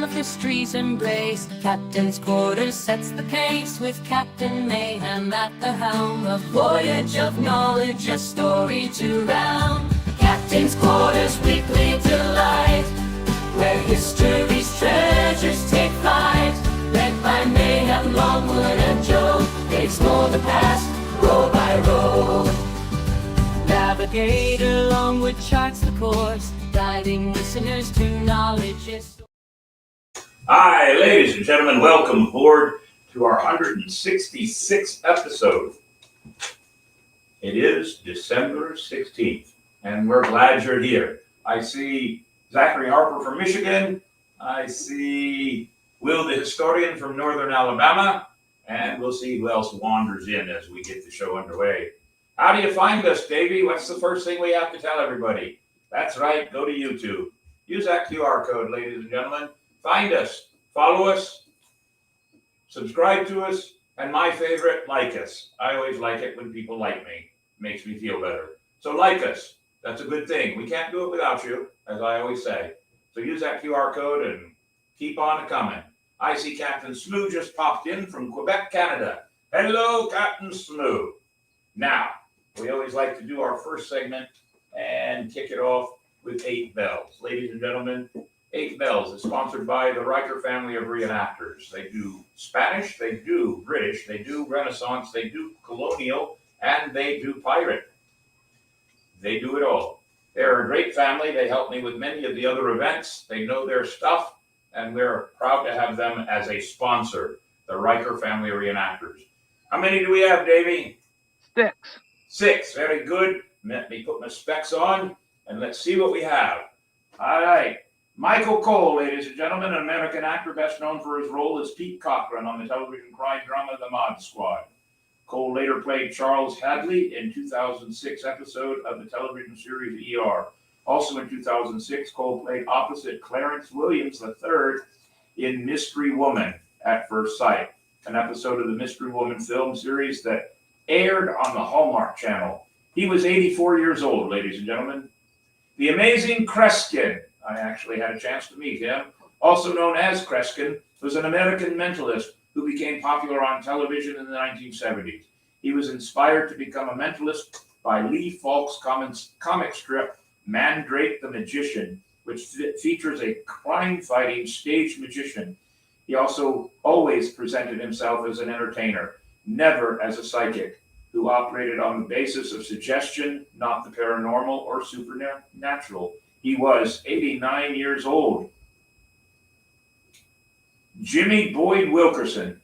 of history's embrace. Captain's quarters sets the pace with Captain Mayhem at the helm. A voyage of knowledge, a story to round. Captain's quarters weekly delight, where history's treasures take flight. Led by Mayhem, Longwood, and Joe, they explore the past, row by row. Navigator Longwood charts the course, guiding listeners to knowledge. Hi, ladies and gentlemen, welcome aboard to our 166th episode. It is December 16th, and we're glad you're here. I see Zachary Harper from Michigan. I see Will the Historian from Northern Alabama, and we'll see who else wanders in as we get the show underway. How do you find us, Davey? What's the first thing we have to tell everybody? That's right, go to YouTube. Use that QR code, ladies and gentlemen. Find us, follow us, subscribe to us, and my favorite, like us. I always like it when people like me. It makes me feel better. So like us. That's a good thing. We can't do it without you, as I always say. So use that QR code and keep on coming. I see Captain Smoo just popped in from Quebec, Canada. Hello, Captain Smoo. Now, we always like to do our first segment and kick it off with 8 Bells. Ladies and gentlemen, 8 Bells is sponsored by the Riker family of reenactors. They do Spanish, they do British, they do Renaissance, they do colonial, and they do pirate. They do it all. They're a great family. They help me with many of the other events. They know their stuff, and we're proud to have them as a sponsor, the Riker family of reenactors. How many do we have, Davey? 6. 6, very good. Let me put my specs on, and let's see what we have. All right. Michael Cole, ladies and gentlemen, an American actor best known for his role as Pete Cochran on the television crime drama The Mod Squad. Cole later played Charles Hadley in 2006 episode of the television series ER. Also in 2006, Cole played opposite Clarence Williams III in Mystery Woman at First Sight, an episode of the Mystery Woman film series that aired on the Hallmark Channel. He was 84 years old, ladies and gentlemen. The amazing Kreskin, I actually had a chance to meet him, also known as Kreskin, was an American mentalist who became popular on television in the 1970s. He was inspired to become a mentalist by Lee Falk's comic strip Mandrake the Magician, which features a crime-fighting stage magician. He also always presented himself as an entertainer, never as a psychic, who operated on the basis of suggestion, not the paranormal or supernatural. He was 89 years old. Jimmy Boyd Wilkerson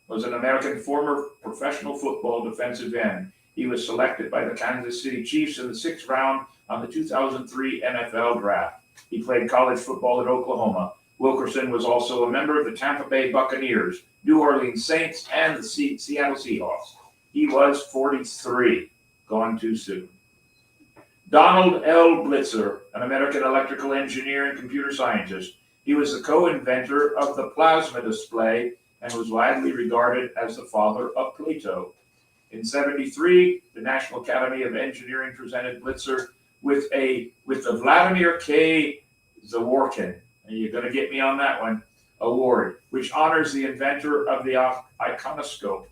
was an American former professional football defensive end. He was selected by the Kansas City Chiefs in the 6th round on the 2003 NFL Draft. He played college football at Oklahoma. Wilkerson was also a member of the Tampa Bay Buccaneers, New Orleans Saints, and the Seattle Seahawks. He was 43, gone too soon. Donald L. Blitzer, an American electrical engineer and computer scientist. He was the co-inventor of the plasma display and was widely regarded as the father of Plato. In 1973, the National Academy of Engineering presented Blitzer with the Vladimir K. Zaworkin, and you're going to get me on that one, award, which honors the inventor of the iconoscope.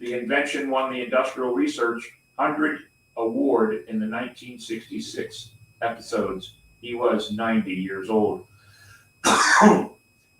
The invention won the Industrial Research 100 Award in the 1966 episodes. He was 90 years old.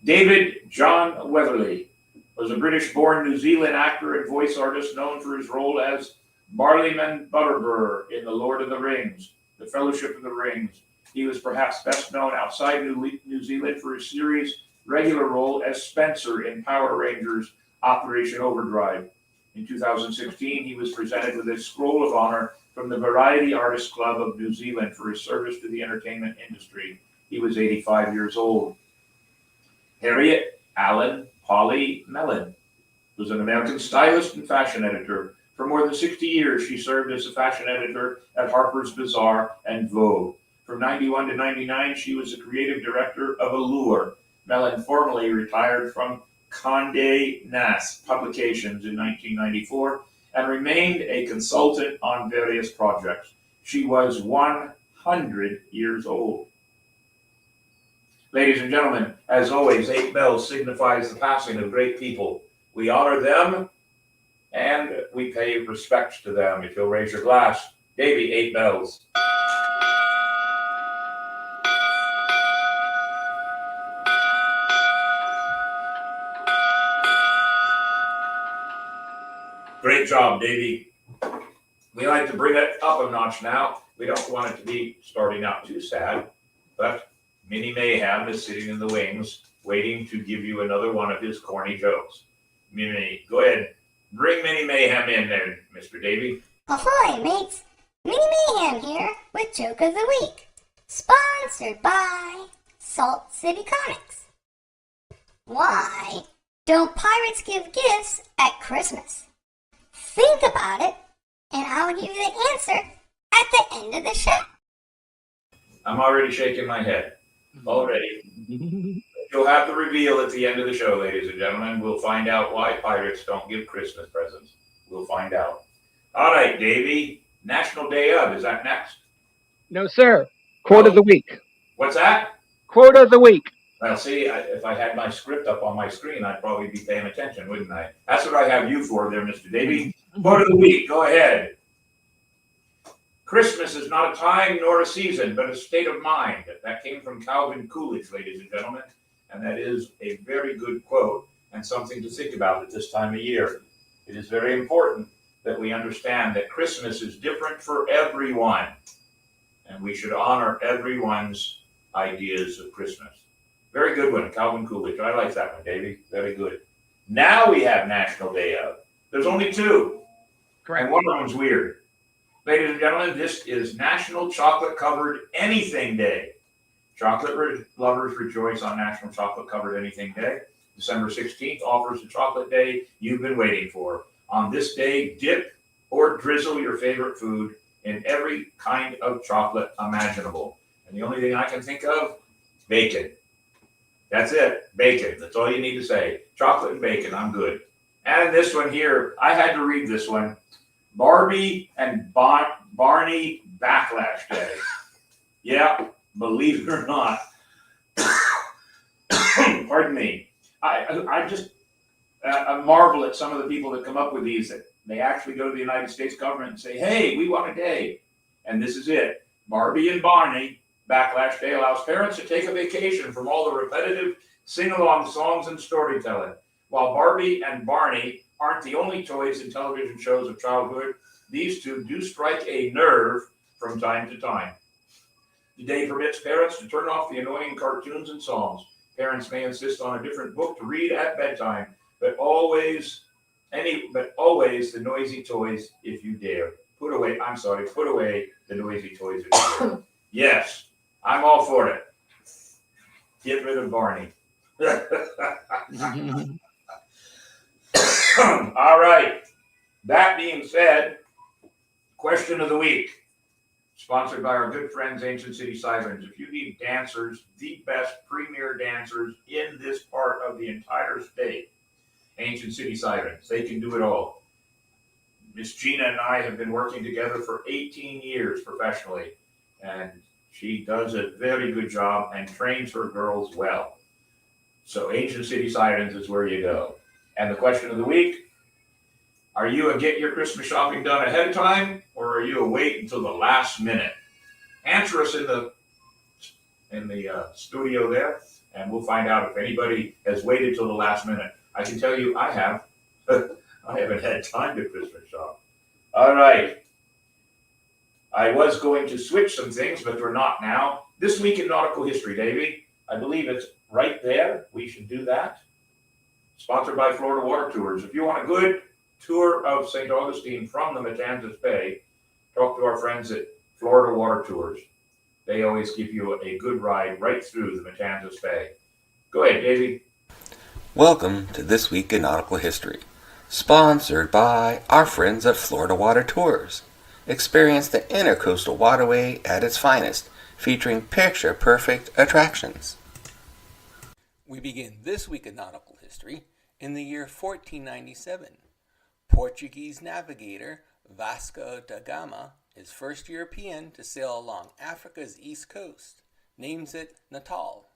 David John Weatherly was a British-born New Zealand actor and voice artist known for his role as Barleyman Butterbur in The Lord of the Rings, The Fellowship of the Rings. He was perhaps best known outside New Zealand for his series' regular role as Spencer in Power Rangers Operation Overdrive. In 2016, he was presented with a Scroll of Honor from the Variety Artists Club of New Zealand for his service to the entertainment industry. He was 85 years old. Harriet Allen Polly Mellon was an American stylist and fashion editor. For more than 60 years, she served as a fashion editor at Harper's Bazaar and Vogue. From 91 to 99, she was the creative director of Allure. Mellon formally retired from Condé Nast Publications in 1994 and remained a consultant on various projects. She was 100 years old. Ladies and gentlemen, as always, 8 bells signifies the passing of great people. We honor them and we pay respects to them. If you'll raise your glass, Davy, 8 bells. Great job, Davy. We like to bring it up a notch now. We don't want it to be starting out too sad, but Minnie Mayhem is sitting in the wings, waiting to give you another one of his corny jokes. Minnie, go ahead. Bring Minnie Mayhem in there, Mr. Davy. Ahoy, mates! Minnie Mayhem here with Joke of the Week, sponsored by Salt City Comics. Why don't pirates give gifts at Christmas? Think about it, and I'll give you the answer at the end of the show. I'm already shaking my head. Already. You'll have the reveal at the end of the show, ladies and gentlemen. We'll find out why pirates don't give Christmas presents. We'll find out. All right, Davy. National Day of. Is that next? No, sir. Quote of the week. What's that? Quote of the week. Well, see, if I had my script up on my screen, I'd probably be paying attention, wouldn't I? That's what I have you for there, Mr. Davy. Quote of the week. Go ahead. Christmas is not a time nor a season, but a state of mind. That came from Calvin Coolidge, ladies and gentlemen. And that is a very good quote and something to think about at this time of year. It is very important that we understand that Christmas is different for everyone. And we should honor everyone's ideas of Christmas. Very good one, Calvin Coolidge. I like that one, Davey. Very good. Now we have National Day of. There's only 2. Correct. And one of them's weird. Ladies and gentlemen, this is National Chocolate Covered Anything Day. Chocolate lovers rejoice on National Chocolate Covered Anything Day. December 16th offers the chocolate day you've been waiting for. On this day, dip or drizzle your favorite food in every kind of chocolate imaginable. And the only thing I can think of, bacon. That's it, bacon. That's all you need to say. Chocolate and bacon, I'm good. And this one here, I had to read this one. Barbie and Barney Backlash Day. Yeah, believe it or not. Pardon me. I just marvel at some of the people that come up with these. That they actually go to the United States government and say, hey, we want a day. And this is it. Barbie and Barney Backlash Day allows parents to take a vacation from all the repetitive sing-along songs and storytelling. While Barbie and Barney aren't the only toys in television shows of childhood, these two do strike a nerve from time to time. The day permits parents to turn off the annoying cartoons and songs. Parents may insist on a different book to read at bedtime, but always the noisy toys if you dare. Put away the noisy toys if you dare. Yes, I'm all for it. Get rid of Barney. All right. That being said, question of the week, sponsored by our good friends, Ancient City Sirens. If you need dancers, the best premier dancers in this part of the entire state, Ancient City Sirens, they can do it all. Miss Gina and I have been working together for 18 years professionally, and she does a very good job and trains her girls well. So Ancient City Sirens is where you go. And the question of the week, are you a get your Christmas shopping done ahead of time, or are you a wait until the last minute? Answer us in the studio there, and we'll find out if anybody has waited till the last minute. I can tell you I have. I haven't had time to Christmas shop. All right. I was going to switch some things, but we're not now. This week in nautical history, Davey. I believe it's right there. We should do that. Sponsored by Florida Water Tours. If you want a good tour of St. Augustine from the Matanzas Bay, talk to our friends at Florida Water Tours. They always give you a good ride right through the Matanzas Bay. Go ahead, Davey. Welcome to This Week in Nautical History, sponsored by our friends at Florida Water Tours. Experience the Intercoastal Waterway at its finest, featuring picture-perfect attractions. We begin this week in nautical history in the year 1497. Portuguese navigator Vasco da Gama, his first European to sail along Africa's east coast, names it Natal.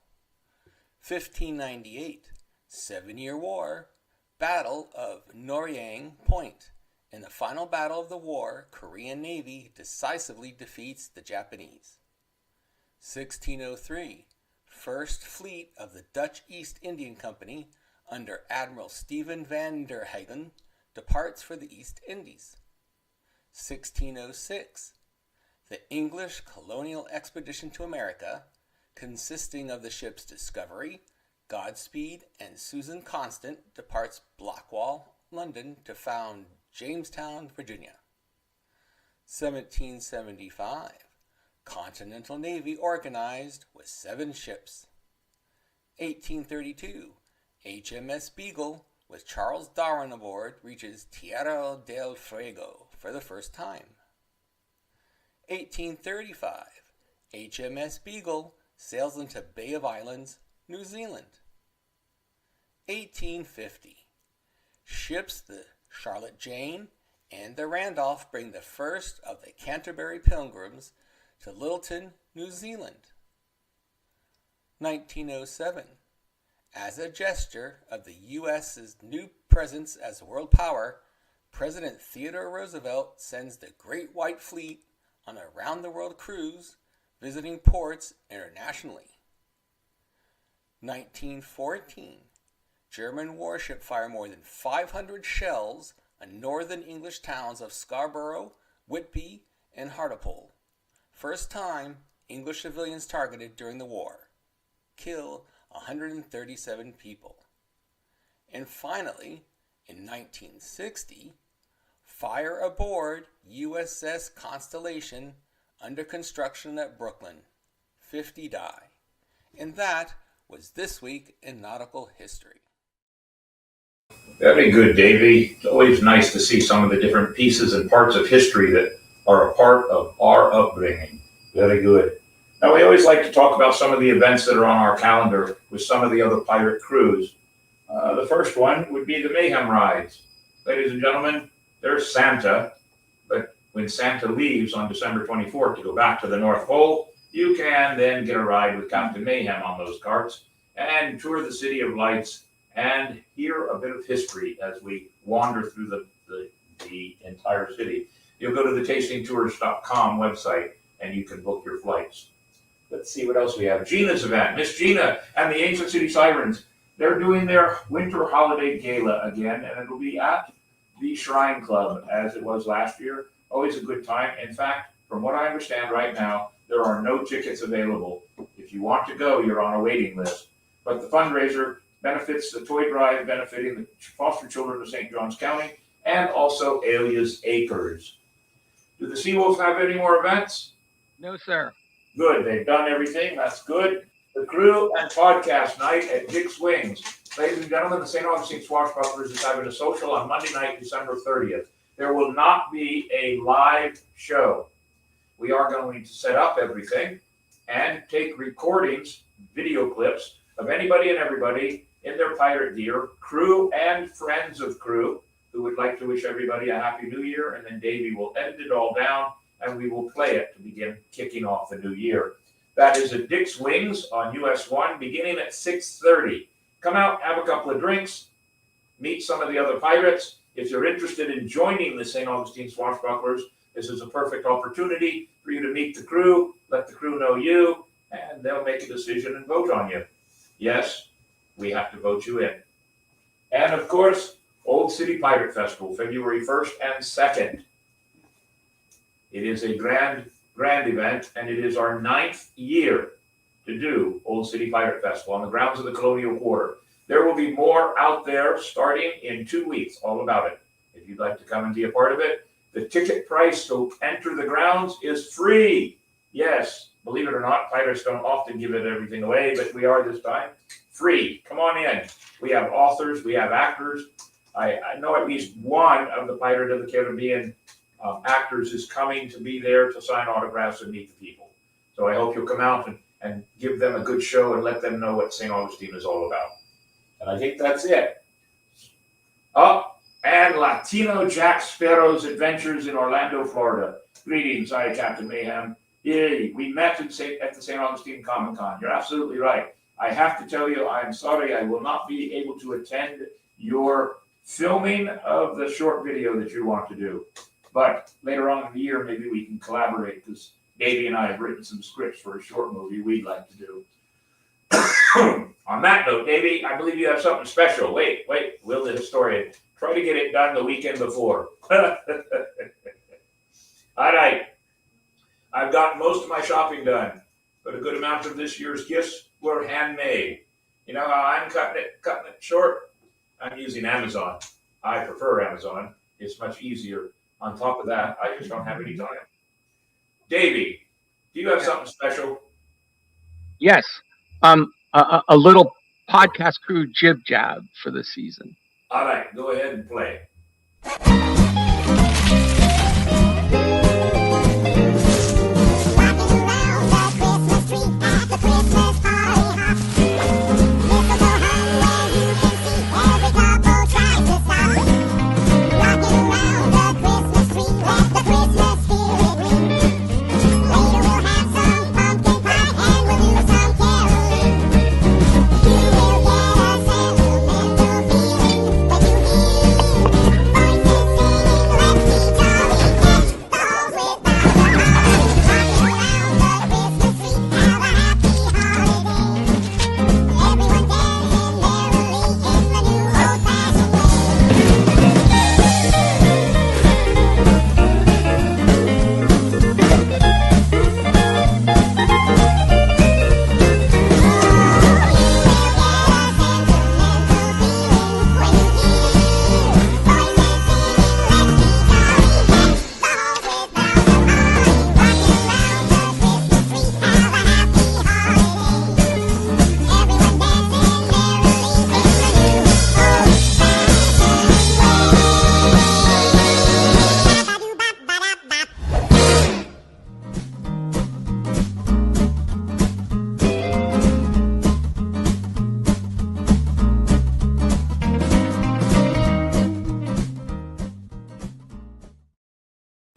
1598, 7-Year War, Battle of Noryang Point. In the final battle of the war, Korean Navy decisively defeats the Japanese. 1603, First Fleet of the Dutch East Indian Company under Admiral Stephen van der Hagen departs for the East Indies. 1606, the English colonial expedition to America, consisting of the ships Discovery, Godspeed, and Susan Constant, departs Blackwall, London, to found Jamestown, Virginia. 1775, Continental Navy organized with 7 ships. 1832, HMS Beagle with Charles Darwin aboard reaches Tierra del Fuego for the first time. 1835, HMS Beagle sails into Bay of Islands, New Zealand. 1850, ships the Charlotte Jane and the Randolph bring the first of the Canterbury Pilgrims to Lyttelton, New Zealand. 1907, as a gesture of the U.S.'s new presence as a world power, President Theodore Roosevelt sends the Great White Fleet on a round-the-world cruise, visiting ports internationally. 1914, German warship fire more than 500 shells on northern English towns of Scarborough, Whitby, and Hartlepool. First time English civilians targeted during the war. Kill 137 people. And finally, in 1960, fire aboard USS Constellation under construction at Brooklyn. 50 die. And that was This Week in Nautical History. Very good, Davey. It's always nice to see some of the different pieces and parts of history that are a part of our upbringing. Very good. Now, we always like to talk about some of the events that are on our calendar with some of the other pirate crews. The first one would be the Mayhem Rides. Ladies and gentlemen, there's Santa, but when Santa leaves on December 24th to go back to the North Pole, you can then get a ride with Captain Mayhem on those carts and tour the City of Lights and hear a bit of history as we wander through the entire city. You'll go to the tastingtours.com website and you can book your flights. Let's see what else we have. Gina's event. Miss Gina and the Ancient City Sirens. They're doing their winter holiday gala again, and it'll be at the Shrine Club as it was last year. Always a good time. In fact, from what I understand right now, there are no tickets available. If you want to go, you're on a waiting list. But the fundraiser benefits the toy drive benefiting the foster children of St. Johns County and also Alia's Acres. Do the Seawolves have any more events? No, sir. Good. They've done everything. That's good. The crew and podcast night at Dick's Wings. Ladies and gentlemen, the St. Augustine Swashbucklers is having a social on Monday night, December 30th. There will not be a live show. We are going to set up everything and take recordings, video clips of anybody and everybody in their pirate gear, crew and friends of crew, who would like to wish everybody a Happy New Year, and then Davey will edit it all down and we will play it to begin kicking off the new year. That is at Dick's Wings on US 1, beginning at 6:30. Come out, have a couple of drinks, meet some of the other pirates. If you're interested in joining the St. Augustine Swashbucklers, this is a perfect opportunity for you to meet the crew, let the crew know you, and they'll make a decision and vote on you. Yes, we have to vote you in. And of course, Old City Pirate Festival, February 1st and 2nd. It is a grand event, and it is our 9th year to do Old City Pirate Festival on the grounds of the Colonial Quarter. There will be more out there starting in 2 weeks, all about it. If you'd like to come and be a part of it, the ticket price to enter the grounds is free. Yes, believe it or not, pirates don't often give it everything away, but we are this time. Free. Come on in. We have authors, we have actors. I know at least one of the Pirate of the Caribbean actors is coming to be there to sign autographs and meet the people. So I hope you'll come out and give them a good show and let them know what St. Augustine is all about. And I think that's it. And Latino Jack Sparrow's Adventures in Orlando, Florida. Greetings, hi, Captain Mayhem. Yay, we met at the St. Augustine Comic Con. You're absolutely right. I have to tell you, I'm sorry I will not be able to attend your filming of the short video that you want to do. But later on in the year, maybe we can collaborate, because Davey and I have written some scripts for a short movie we'd like to do. On that note, Davey, I believe you have something special. Wait, Will the historian. Try to get it done the weekend before. All right. I've gotten most of my shopping done, but a good amount of this year's gifts were handmade. You know how I'm cutting it short? I'm using Amazon. I prefer Amazon. It's much easier. On top of that, I just don't have any time. Davey, do you have something special? Yes. A little podcast crew jib jab for the season. All right, go ahead and play.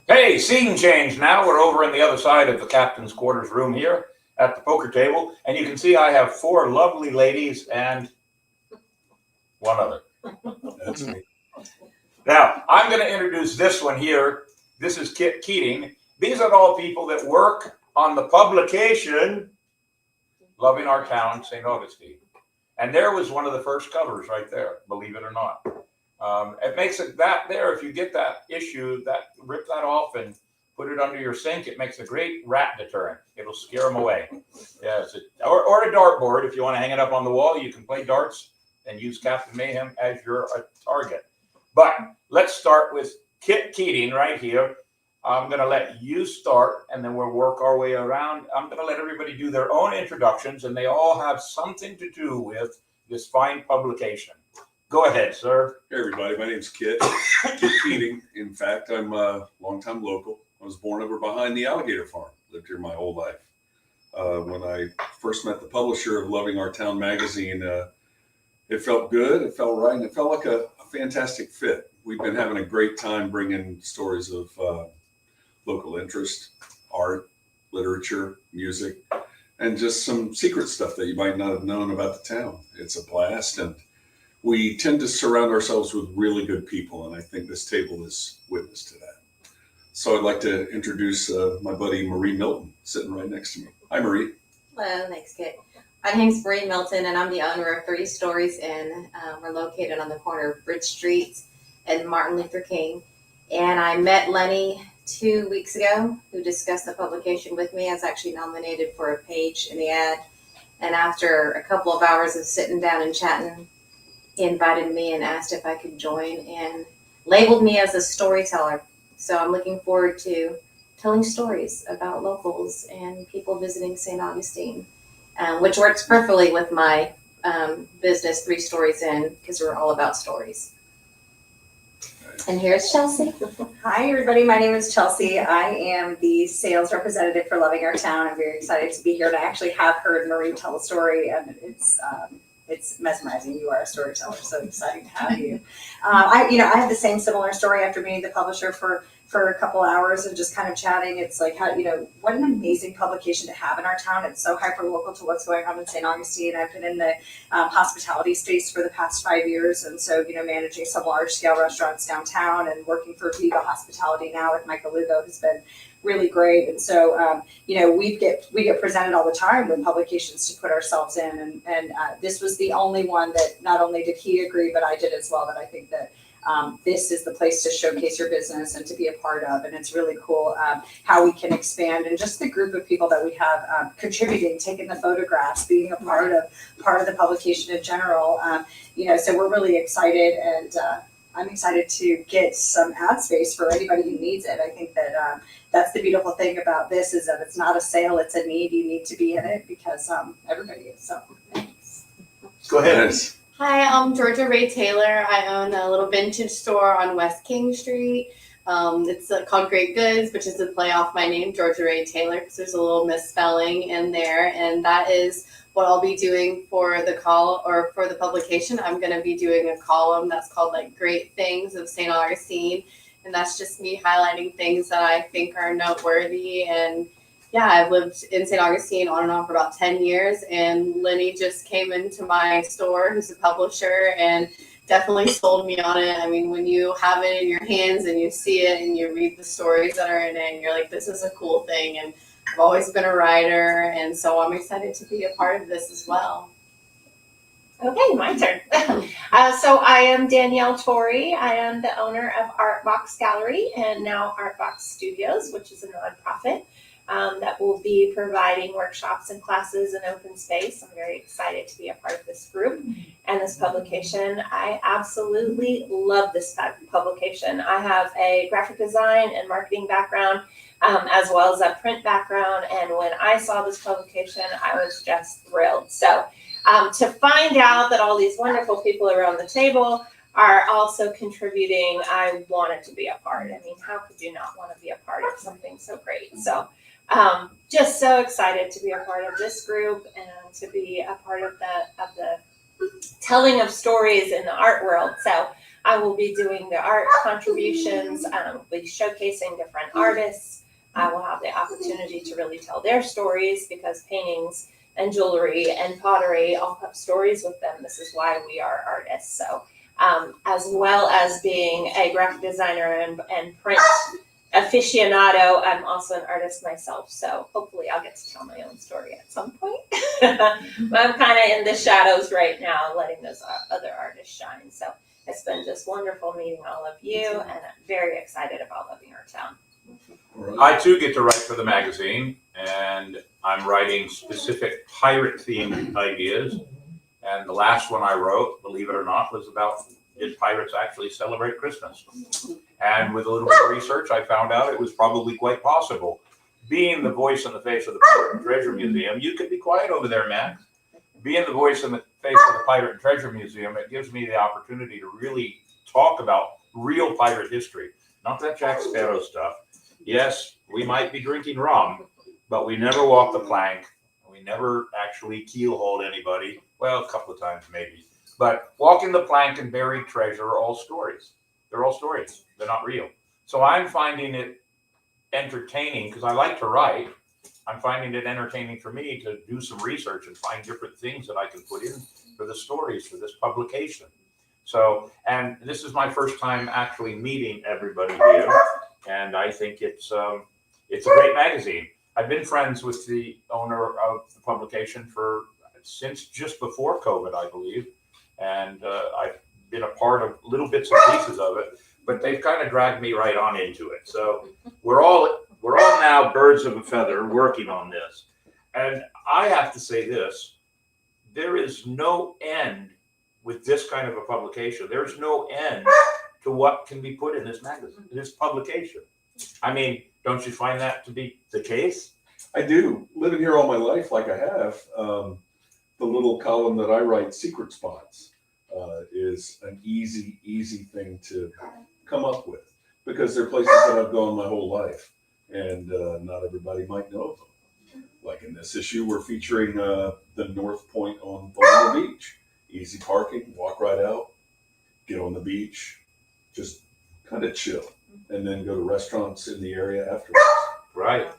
Hey, scene change now. We're over on the other side of the captain's quarters room here at the poker table. And you can see I have 4 lovely ladies and one other. That's me. Now, I'm going to introduce this one here. This is Kit Keating. These are all people that work on the publication Loving Our Town, St. Augustine. And there was one of the first covers right there, believe it or not. It makes it that there, if you get that issue, rip that off and put it under your sink, it makes a great rat deterrent. It'll scare them away. Yes, or a dartboard. If you want to hang it up on the wall, you can play darts and use Captain Mayhem as your target. But let's start with Kit Keating right here. I'm going to let you start, and then we'll work our way around. I'm going to let everybody do their own introductions, and they all have something to do with this fine publication. Go ahead, sir. Hey, everybody. My name's Kit Keating. In fact, I'm a longtime local. I was born over behind the alligator farm. Lived here my whole life. When I first met the publisher of Loving Our Town magazine, it felt good. It felt right. And it felt like a fantastic fit. We've been having a great time bringing stories of local interest, art, literature, music, and just some secret stuff that you might not have known about the town. It's a blast. And we tend to surround ourselves with really good people, and I think this table is witness to that. So I'd like to introduce my buddy Marie Milton, sitting right next to me. Hi, Marie. Hello, thanks, Kit. My name's Marie Milton, and I'm the owner of 3 Stories Inn. We're located on the corner of Bridge Street and Martin Luther King. And I met Lenny 2 weeks ago, who discussed the publication with me. I was actually nominated for a page in the ad. And after a couple of hours of sitting down and chatting, he invited me and asked if I could join and labeled me as a storyteller. So I'm looking forward to telling stories about locals and people visiting St. Augustine, which works perfectly with my business, 3 Stories Inn, because we're all about stories. And here's Chelsea. Hi, everybody. My name is Chelsea. I am the sales representative for Loving Our Town. I'm very excited to be here. And I actually have heard Marie tell a story, and it's mesmerizing. You are a storyteller, so exciting to have you. I have the same similar story after being the publisher for for a couple hours and just kind of chatting. It's like, how, what an amazing publication to have in our town. It's so hyper local to what's going on in St. Augustine. I've been in the hospitality space for the past 5 years. And so, managing some large scale restaurants downtown and working for Viva Hospitality now with Michael Lugo has been really great. And so, we get presented all the time with publications to put ourselves in. And this was the only one that not only did he agree, but I did as well, that I think that this is the place to showcase your business and to be a part of. And it's really cool how we can expand, and just the group of people that we have contributing, taking the photographs, being a part of the publication in general. So we're really excited, and I'm excited to get some ad space for anybody who needs it. I think that that's the beautiful thing about this, is that it's not a sale, it's a need. You need to be in it because everybody is. So thanks. Go ahead. Yes. Hi, I'm Georgia Ray Taylor. I own a little vintage store on West King Street. It's called Great Goods, which is a play off my name, Georgia Ray Taylor, because there's a little misspelling in there. And that is what I'll be doing for the for the publication. I'm going to be doing a column that's called like Great Things of St. Augustine. And that's just me highlighting things that I think are noteworthy. And yeah, I've lived in St. Augustine on and off for about 10 years, and Lenny just came into my store, who's a publisher, and definitely sold me on it. I mean, when you have it in your hands and you see it and you read the stories that are in it, and you're like, this is a cool thing. And I've always been a writer, and so I'm excited to be a part of this as well. Okay, my turn. So I am Danielle Torrey. I am the owner of Artbox Gallery and now Artbox Studios, which is a nonprofit that will be providing workshops and classes in open space. I'm very excited to be a part of this group and this publication. I absolutely love this publication. I have a graphic design and marketing background, as well as a print background. And when I saw this publication, I was just thrilled. So to find out that all these wonderful people around the table are also contributing, I wanted to be a part. I mean, how could you not want to be a part of something so great? So just so excited to be a part of this group and to be a part of the telling of stories in the art world. So I will be doing the art contributions. We'll be showcasing different artists. I will have the opportunity to really tell their stories, because paintings and jewelry and pottery all have stories with them. This is why we are artists. So as well as being a graphic designer and print aficionado, I'm also an artist myself. So hopefully I'll get to tell my own story at some point. But I'm kind of in the shadows right now, letting those other artists shine. So it's been just wonderful meeting all of you, and I'm very excited about loving our town. I too get to write for the magazine, and I'm writing specific pirate-themed ideas. And the last one I wrote, believe it or not, was about, did pirates actually celebrate Christmas? And with a little bit of research, I found out it was probably quite possible. Being the voice and the face of the Pirate and Treasure Museum, you can be quiet over there, man. Being the voice and the face of the Pirate and Treasure Museum, it gives me the opportunity to really talk about real pirate history, not that Jack Sparrow stuff. Yes, we might be drinking rum, but we never walked the plank. We never actually keel-hauled anybody. Well, a couple of times maybe. But walking the plank and buried treasure are all stories. They're all stories. They're not real. So I'm finding it entertaining, because I like to write. I'm finding it entertaining for me to do some research and find different things that I can put in for the stories for this publication. So, and this is my first time actually meeting everybody here. And I think it's a great magazine. I've been friends with the owner of the publication since just before COVID, I believe. And I've been a part of little bits and pieces of it, but they've kind of dragged me right on into it. So we're all now birds of a feather working on this. And I have to say this, there is no end with this kind of a publication. There's no end to what can be put in this magazine, this publication. I mean, don't you find that to be the case? I do. Living here all my life, like I have, the little column that I write, Secret Spots, is an easy thing to come up with, because they're places that I've gone my whole life, and not everybody might know of them. Like in this issue, we're featuring the North Point on Palmer Beach. Easy parking, walk right out, get on the beach, just kind of chill. and then go to restaurants in the area afterwards. Right.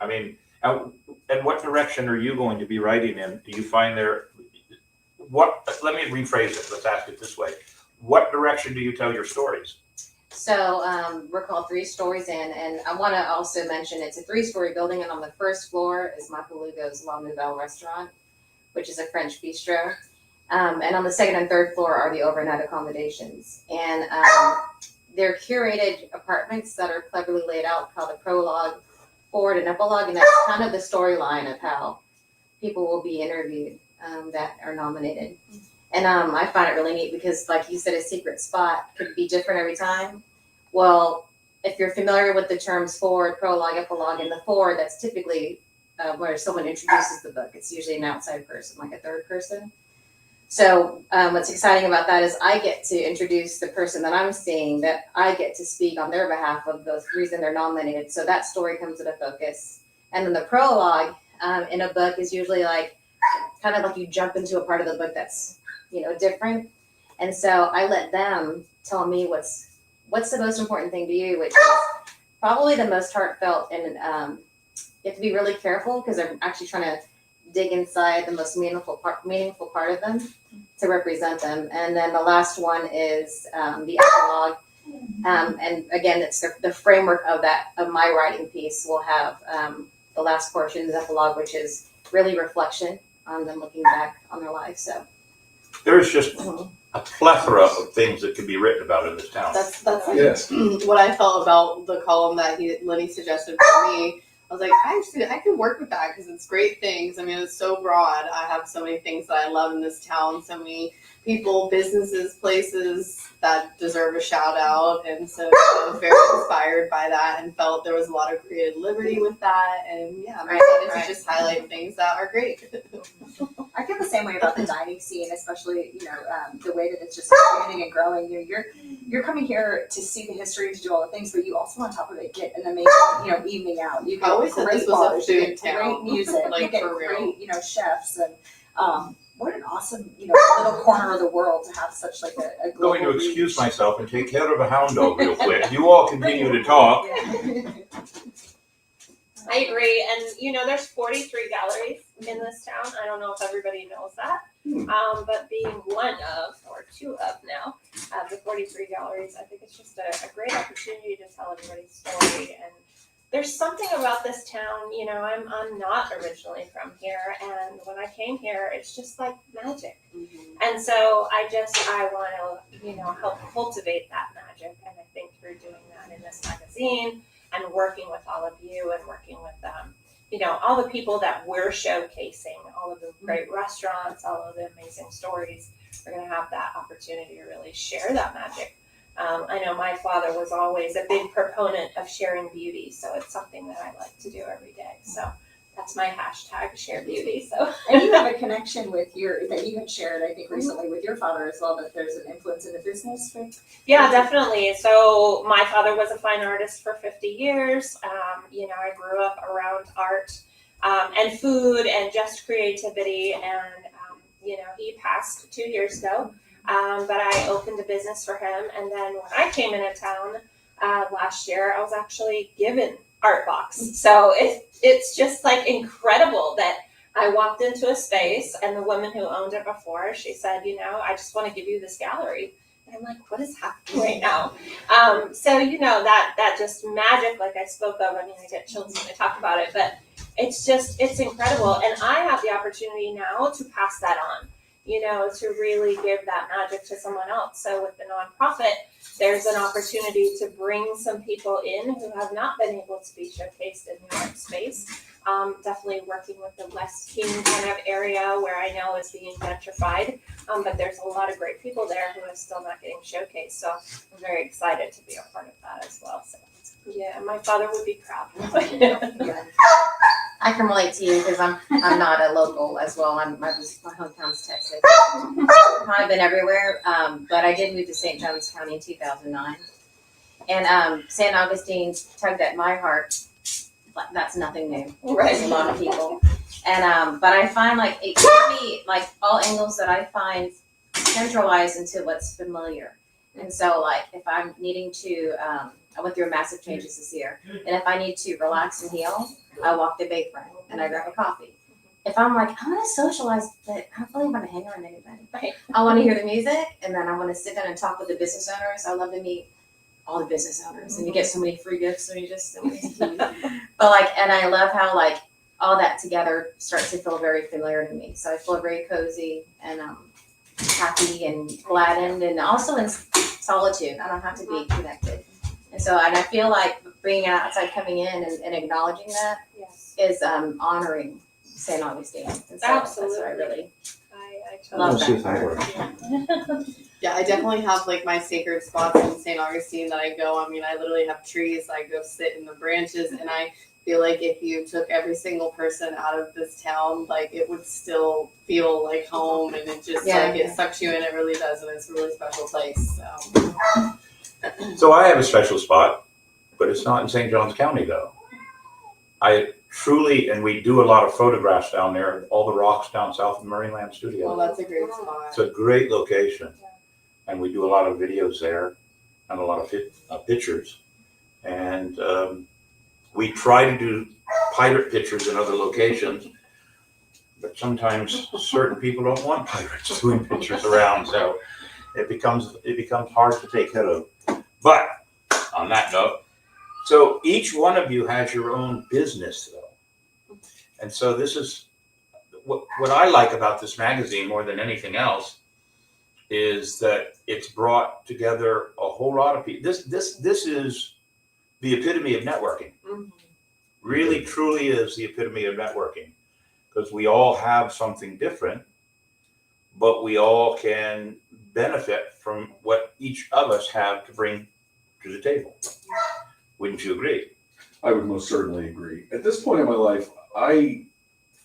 I mean, and what direction are you going to be writing in? Do you find let me rephrase it. Let's ask it this way. What direction do you tell your stories? So we're called 3 Stories In, and I want to also mention it's a 3-story building, and on the first floor is Macalugo's La Nouvelle restaurant, which is a French bistro. And on the second and third floor are the overnight accommodations. And they're curated apartments that are cleverly laid out called a prologue, forward, and epilogue, and that's kind of the storyline of how people will be interviewed that are nominated. And I find it really neat because, like you said, a secret spot could be different every time. Well, if you're familiar with the terms forward, prologue, epilogue, and the forward, that's typically where someone introduces the book. It's usually an outside person, like a third person. So what's exciting about that is I get to introduce the person that I'm seeing, that I get to speak on their behalf of the reason they're nominated. So that story comes into focus. And then the prologue in a book is usually like, kind of like you jump into a part of the book that's, different. And so I let them tell me what's the most important thing to you, which is probably the most heartfelt. And you have to be really careful because they're actually trying to dig inside the most meaningful part of them to represent them. And then the last one is the epilogue. And again, it's the framework of my writing piece will have the last portion, the epilogue, which is really reflection on them looking back on their life. So There's just a plethora of things that can be written about in this town. That's Yes. what I felt about the column that Lenny suggested for me. I was like, I could work with that because it's great things. I mean, it's so broad. I have so many things that I love in this town, so many people, businesses, places that deserve a shout out. And so I was very inspired by that and felt there was a lot of creative liberty with that. And yeah, I'm excited to just highlight things that are great. I feel the same way about the dining scene, especially the way that it's just expanding and growing. You're coming here to see the history, to do all the things, but you also on top of it get an amazing evening out. You get always said great this was a bars, you food get town. great music, Like, you get for real. great chefs, and what an awesome little corner of the world to have such like a I'm global going to excuse reach. myself and take care of a hound dog real quick. You all continue to talk. I agree. And, there's 43 galleries in this town. I don't know if everybody knows that. But being one of, or two of now, the 43 galleries, I think it's just a great opportunity to tell everybody's story. And there's something about this town, I'm not originally from here. And when I came here, it's just like magic. And so I want to, help cultivate that magic. And I think through doing that in this magazine and working with all of you and working with all the people that we're showcasing, all of the great restaurants, all of the amazing stories, we're going to have that opportunity to really share that magic. I know my father was always a big proponent of sharing beauty, so it's something that I like to do every day. So that's my hashtag, share beauty. So And you have a connection with that you had shared, I think, recently with your father as well, that there's an influence in the business. yeah, definitely. So my father was a fine artist for 50 years. I grew up around art and food and just creativity. And, he passed 2 years ago. But I opened a business for him. And then when I came into town last year, I was actually given Art Box. So it's just like incredible that I walked into a space and the woman who owned it before, she said, I just want to give you this gallery. And I'm like, what is happening right now? So, that just magic, like I spoke of, I get chills when I talk about it, but it's incredible. And I have the opportunity now to pass that on, to really give that magic to someone else. So with the nonprofit, there's an opportunity to bring some people in who have not been able to be showcased in the art space. Definitely working with the West King kind of area where I know is being gentrified. But there's a lot of great people there who are still not getting showcased. So I'm very excited to be a part of that as well. So yeah, my father would be proud. I can relate to you because I'm not a local as well. My hometown's Texas. I've been everywhere, but I did move to St. Johns County in 2009. And St. Augustine's tugged at my heart. That's nothing new. There's a lot of people. And but I find like it can be like all angles that I find centralized into what's familiar. And so, like, if I'm needing to, I went through massive changes this year, and if I need to relax and heal, I walk the Bayfront and I grab a coffee. If I'm like, I want to socialize, but I don't really want to hang around anybody. Right. I want to hear the music, and then I want to sit down and talk with the business owners. I love to meet all the business owners, and you get so many free gifts when you just. But like, and I love how like all that together starts to feel very familiar to me. So I feel very cozy and happy and gladdened, and also in solitude. I don't have to be connected, and so and I feel like being outside, coming in and acknowledging that Yes. is honoring St. Augustine. And so that's what I really I love totally that. Yeah, I definitely have like my sacred spots in St. Augustine that I go. I mean, I literally have trees. I go sit in the branches, and I feel like if you took every single person out of this town, like it would still feel like home, and it just like it sucks you in. It really does, and it's a really special place. So I have a special spot, but it's not in St. Johns County though. I truly, and we do a lot of photographs down there, all the rocks down south of Marineland Studio. Well, that's a great spot. It's a great location. And we do a lot of videos there and a lot of pictures. And we try to do pirate pictures in other locations, but sometimes certain people don't want pirates doing pictures around, so it becomes hard to take care of. But on that note, so each one of you has your own business though. And so this is what I like about this magazine more than anything else is that it's brought together a whole lot of people. This is the epitome of networking. Mm-hmm. Really, truly is the epitome of networking because we all have something different, but we all can benefit from what each of us have to bring to the table. Wouldn't you agree? I would most certainly agree. At this point in my life, I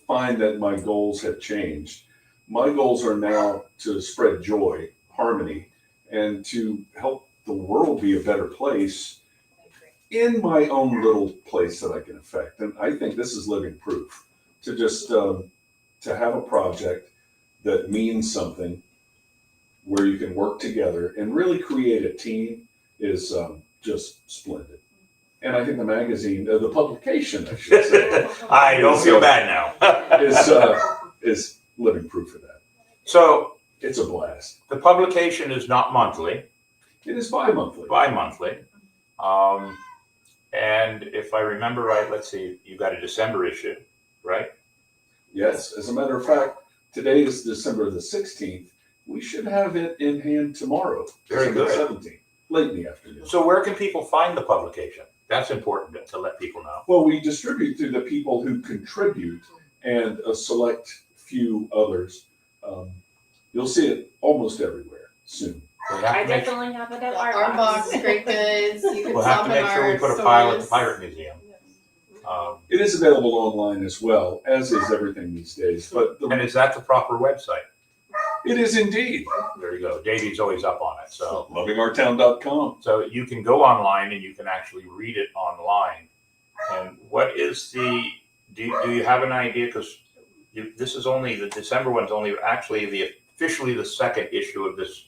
find that my goals have changed. My goals are now to spread joy, harmony, and to help the world be a better place in my own little place that I can affect. And I think this is living proof to just to have a project that means something where you can work together and really create a team is just splendid. And I think the magazine, the publication, I should say, I don't feel bad now. is living proof of that. So It's a blast. the publication is not monthly, It is bi-monthly. bi-monthly. And if I remember right, let's see, you got a December issue, right? Yes, as a matter of fact, today is December the 16th. We should have it in hand tomorrow. Very December good. 17th, late in the afternoon. So where can people find the publication? That's important to let people know. Well, we distribute to the people who contribute and a select few others. You'll see it almost everywhere soon. We have I to make, definitely have it at Our box, great goods. You can we'll have shop to in make sure we our put a pile at the stores. Pirate Museum. It is available online as well, as is everything these days. But And is that the proper website? it is indeed There you go. Davey's always up on it. So lovingourtown.com. So you can go online and you can actually read it online. And what is do you have an idea? Because this is only, the December one's only actually officially the second issue of this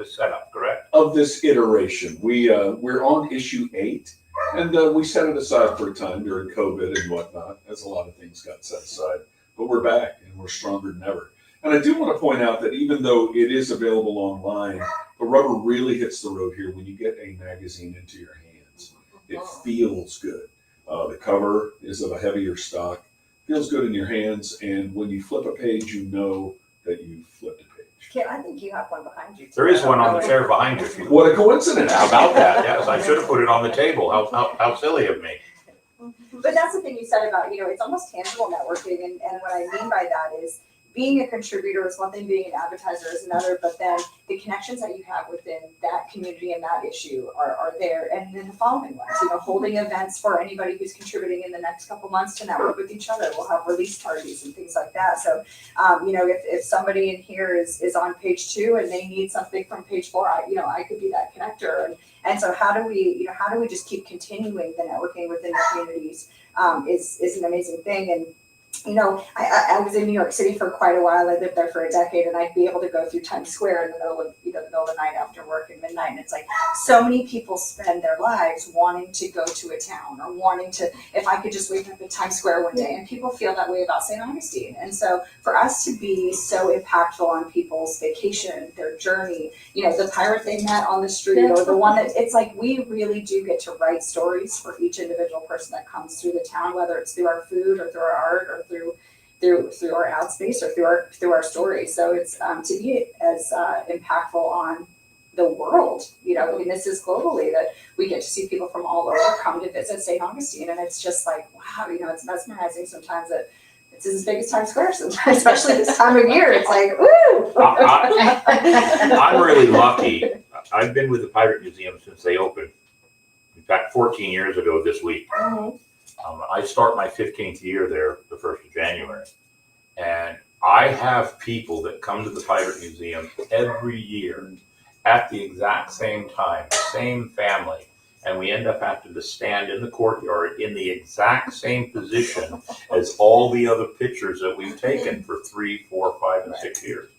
setup, correct? Of this iteration, we're on issue 8, and we set it aside for a time during COVID and whatnot, as a lot of things got set aside. But we're back, and we're stronger than ever. And I do want to point out that even though it is available online, the rubber really hits the road here when you get a magazine into your hands. It feels good. The cover is of a heavier stock, feels good in your hands, and when you flip a page, you know that you flipped a page. Kit, I think you have one behind you. There is one on the chair behind you. What a coincidence! How about that? Yes, I should have put it on the table. How silly of me. But that's the thing you said about, it's almost tangible networking. And what I mean by that is being a contributor is one thing, being an advertiser is another, but then the connections that you have within that community and that issue are there. And then the following ones, holding events for anybody who's contributing in the next couple months to network with each other. We'll have release parties and things like that. So, if somebody in here is on page 2 and they need something from page 4, I could be that connector. And so how do we just keep continuing the networking within the communities is an amazing thing. And I was in New York City for quite a while. I lived there for a decade, and I'd be able to go through Times Square in the middle middle of the night after work at midnight. And it's like so many people spend their lives wanting to go to a town or wanting to, if I could just wake up in Times Square one day, and people feel that way about St. Augustine. And so for us to be so impactful on people's vacation, their journey, you know, the pirate they met on the street or the one that, it's like we really do get to write stories for each individual person that comes through the town, whether it's through our food or through our art or through our ad space or through our story. So it's to be as impactful on the world, you know, and this is globally, that we get to see people from all over come to visit St. Augustine, and it's just like, wow, you know, it's mesmerizing sometimes that it's as big as Times Square sometimes, especially this time of year. It's like, woo! I'm really lucky. I've been with the Pirate Museum since they opened. In fact, 14 years ago this week. I start my 15th year there the 1st of January. And I have people that come to the Pirate Museum every year at the exact same time, same family. And we end up having to stand in the courtyard in the exact same position as all the other pictures that we've taken for 3, 4, 5, and 6 years.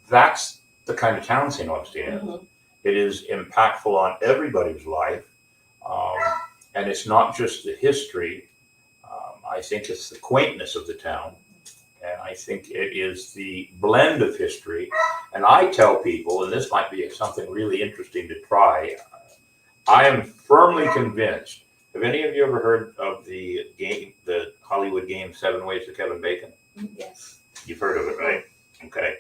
That's the kind of town St. Augustine is. It is impactful on everybody's life. And it's not just the history. I think it's the quaintness of the town. And I think it is the blend of history. And I tell people, and this might be something really interesting to try, I am firmly convinced. Have any of you ever heard of the Hollywood game 7 Ways to Kevin Bacon? Yes. You've heard of it, right? Okay.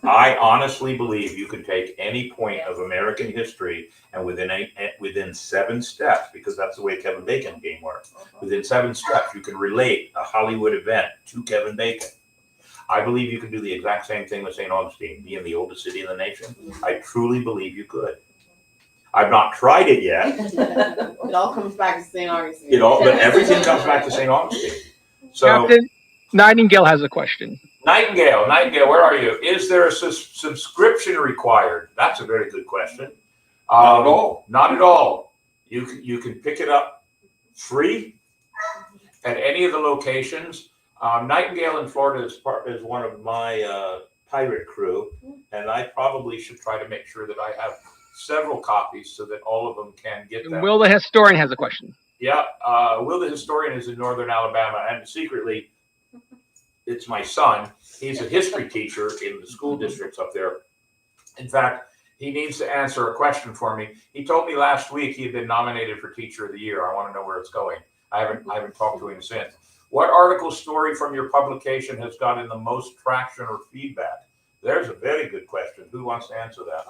I honestly believe you can take any point of American history and within 7 steps, because that's the way Kevin Bacon game works. Within 7 steps, you can relate a Hollywood event to Kevin Bacon. I believe you can do the exact same thing with St. Augustine, being the oldest city in the nation. I truly believe you could. I've not tried it yet. It all comes back to St. Augustine. But everything comes back to St. Augustine. So, Captain Nightingale has a question. Nightingale, where are you? Is there a subscription required? That's a very good question. Not at all. Not at all. You can pick it up free at any of the locations. Nightingale in Florida is one of my pirate crew, and I probably should try to make sure that I have several copies so that all of them can get them. Will the Historian has a question. Yeah, Will the Historian is in northern Alabama, and secretly, it's my son. He's a history teacher in the school districts up there. In fact, he needs to answer a question for me. He told me last week he had been nominated for Teacher of the Year. I want to know where it's going. I haven't talked to him since. What article story from your publication has gotten the most traction or feedback? There's a very good question. Who wants to answer that?